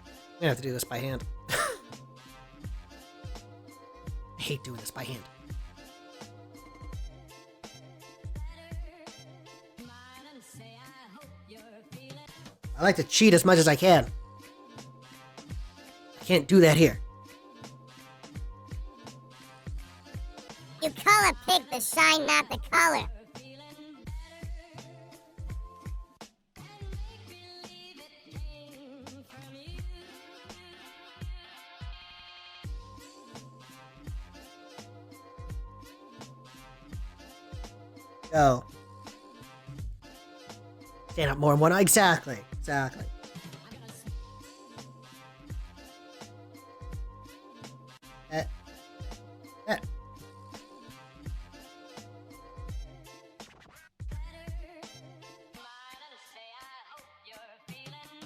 I'm gonna have to do this by hand. I hate doing this by hand. I like to cheat as much as I can. I can't do that here. You color pick the shine, not the color. Go. Stand up more in one eye. Exactly. Exactly. Eh. Eh.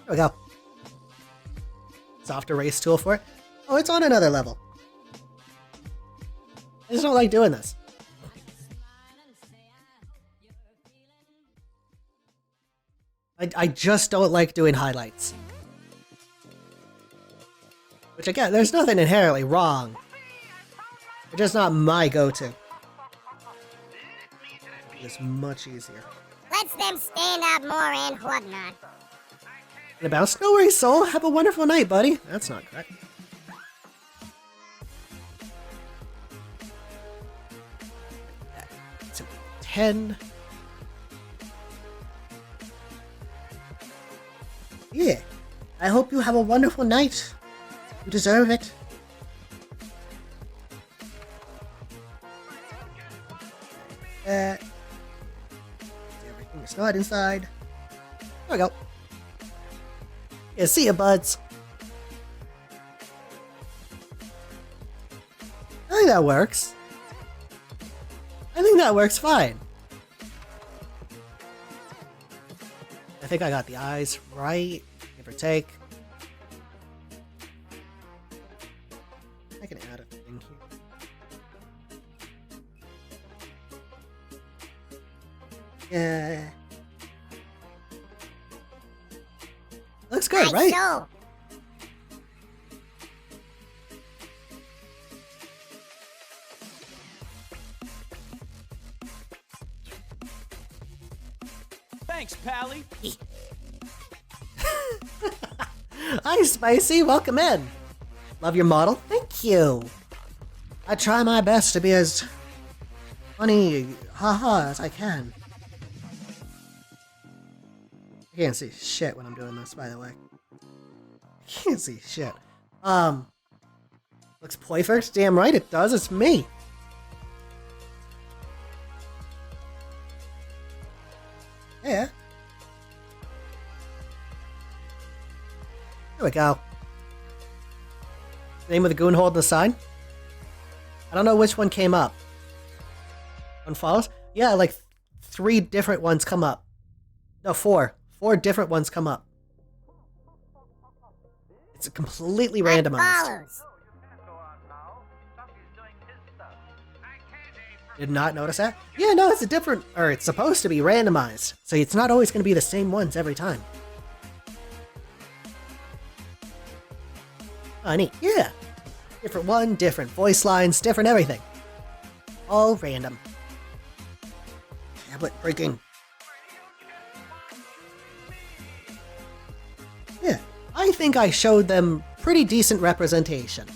There we go. Soft erase tool for it. Oh, it's on another level. I just don't like doing this. I just don't like doing highlights. Which again, there's nothing inherently wrong. It's just not my go-to. It's much easier. Lets them stand out more and whatnot. And about no worries, soul. Have a wonderful night, buddy. That's not correct. It's a 10. Yeah. I hope you have a wonderful night. You deserve it. Everything is not inside. There we go. Yeah, see ya, buds. I think that works. I think that works fine. I think I got the eyes right, give or take. I can add a thing here. Yeah. Looks good, right? So, Thanks, Pally. Hi, Spicy. Welcome in. Love your model. Thank you. I try my best to be as funny, haha, as I can. I can't see shit when I'm doing this, by the way. I can't see shit. Looks perfect. Damn right it does. It's me. Yeah. There we go. Name of the goon holding the sign? I don't know which one came up. One follows? Yeah, like 3 different ones come up. No, 4. 4 different ones come up. It's completely randomized. follows. Did not notice that? Yeah, no, it's a different, or it's supposed to be randomized. So it's not always going to be the same ones every time. Oh, neat. Yeah. Different one, different voice lines, different everything. All random. Tablet breaking. Yeah, I think I showed them pretty decent representation.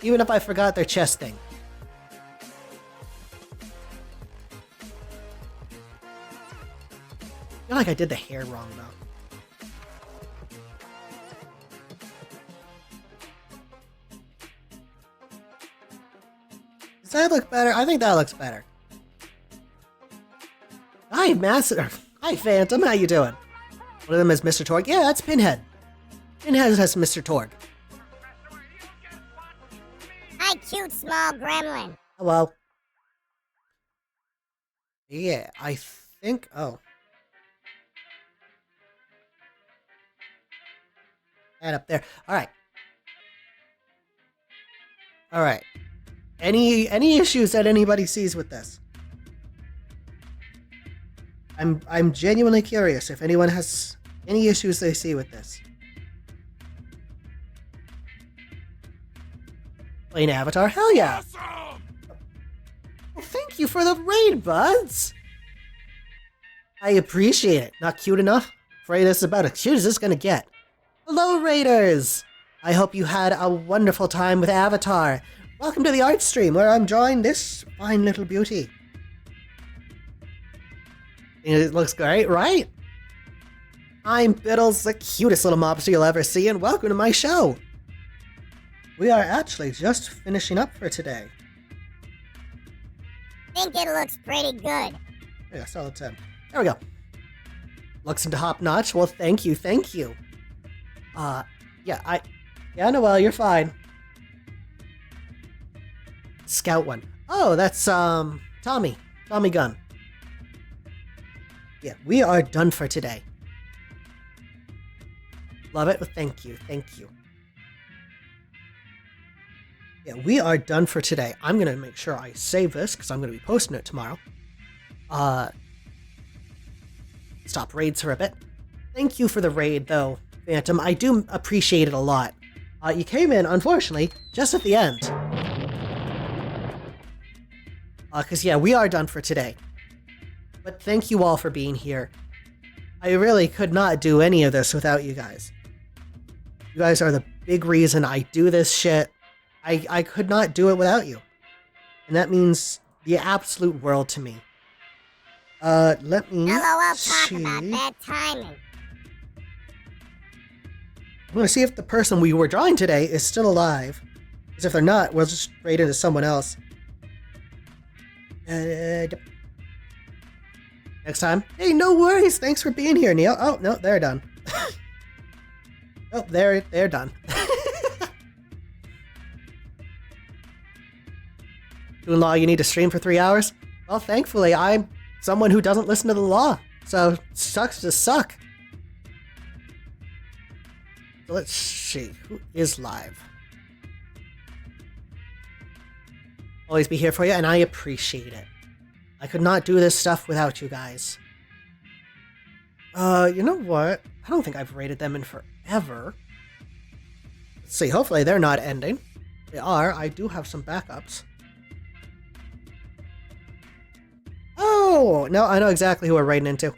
Even if I forgot their chest thing. I feel like I did the hair wrong, though. Does that look better? I think that looks better. Hi, Master. Hi, Phantom. How you doing? One of them is Mr. Torg. Yeah, that's Pinhead. Pinhead has Mr. Torg. Hi, cute small gremlin. Hello. Yeah, I think... Oh. That up there. Alright. Alright. Any issues that anybody sees with this? I'm genuinely curious if anyone has any issues they see with this. Playing Avatar? Hell yeah! Well, thank you for the raid, buds! I appreciate it. Not cute enough? Afraid this is about as cute as it's gonna get. Hello, raiders! I hope you had a wonderful time with Avatar. Welcome to the art stream where I'm drawing this fine little beauty. It looks great, right? I'm Bittles, the cutest little mobster you'll ever see, and welcome to my show. We are actually just finishing up for today. Think it looks pretty good. Yeah, solid 10. There we go. Looks into top notch. Well, thank you, thank you. Yeah, Noelle, you're fine. Scout one. Oh, that's, Tommy. Tommy Gunn. Yeah, we are done for today. Love it. Well, thank you, thank you. Yeah, we are done for today. I'm going to make sure I save this because I'm going to be posting it tomorrow. Stop raids for a bit. Thank you for the raid, though, Phantom. I do appreciate it a lot. You came in, unfortunately, just at the end. Because, yeah, we are done for today. But thank you all for being here. I really could not do any of this without you guys. You guys are the big reason I do this shit. I could not do it without you. And that means the absolute world to me. Let me LOL see. talk about bad timing. I'm going to see if the person we were drawing today is still alive. Because if they're not, we'll just raid into someone else. Next time. Hey, no worries. Thanks for being here, Neil. Oh, no, they're done. Oh, they're done. Doing law, you need to stream for 3 hours? Well, thankfully, I'm someone who doesn't listen to the law. So, sucks to suck. So let's see. Who is live? Always be here for you, and I appreciate it. I could not do this stuff without you guys. You know what? I don't think I've rated them in forever. Let's see, hopefully they're not ending. They are. I do have some backups. Oh! No, I know exactly who we're raiding into.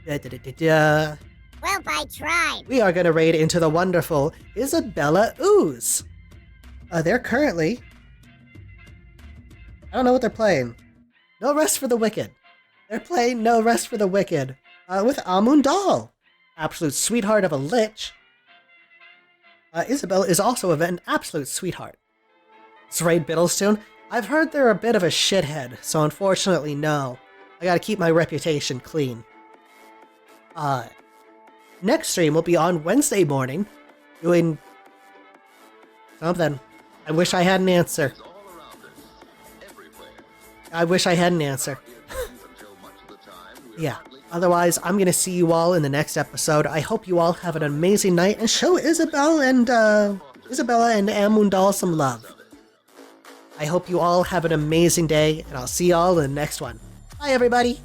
Well, I tried. We are going to raid into the wonderful Isabella Ooze. They're currently... I don't know what they're playing. No Rest for the Wicked. They're playing No Rest for the Wicked with Amundal. Absolute sweetheart of a lich. Isabel is also an absolute sweetheart. Let's raid Bittles soon. I've heard they're a bit of a shithead, so unfortunately no. I gotta keep my reputation clean. Next stream will be on Wednesday morning, doing something. I wish I had an answer. I wish I had an answer. Yeah. Otherwise, I'm gonna see you all in the next episode. I hope you all have an amazing night and show Isabella and Amundal some love. I hope you all have an amazing day, and I'll see you all in the next one. Bye, everybody!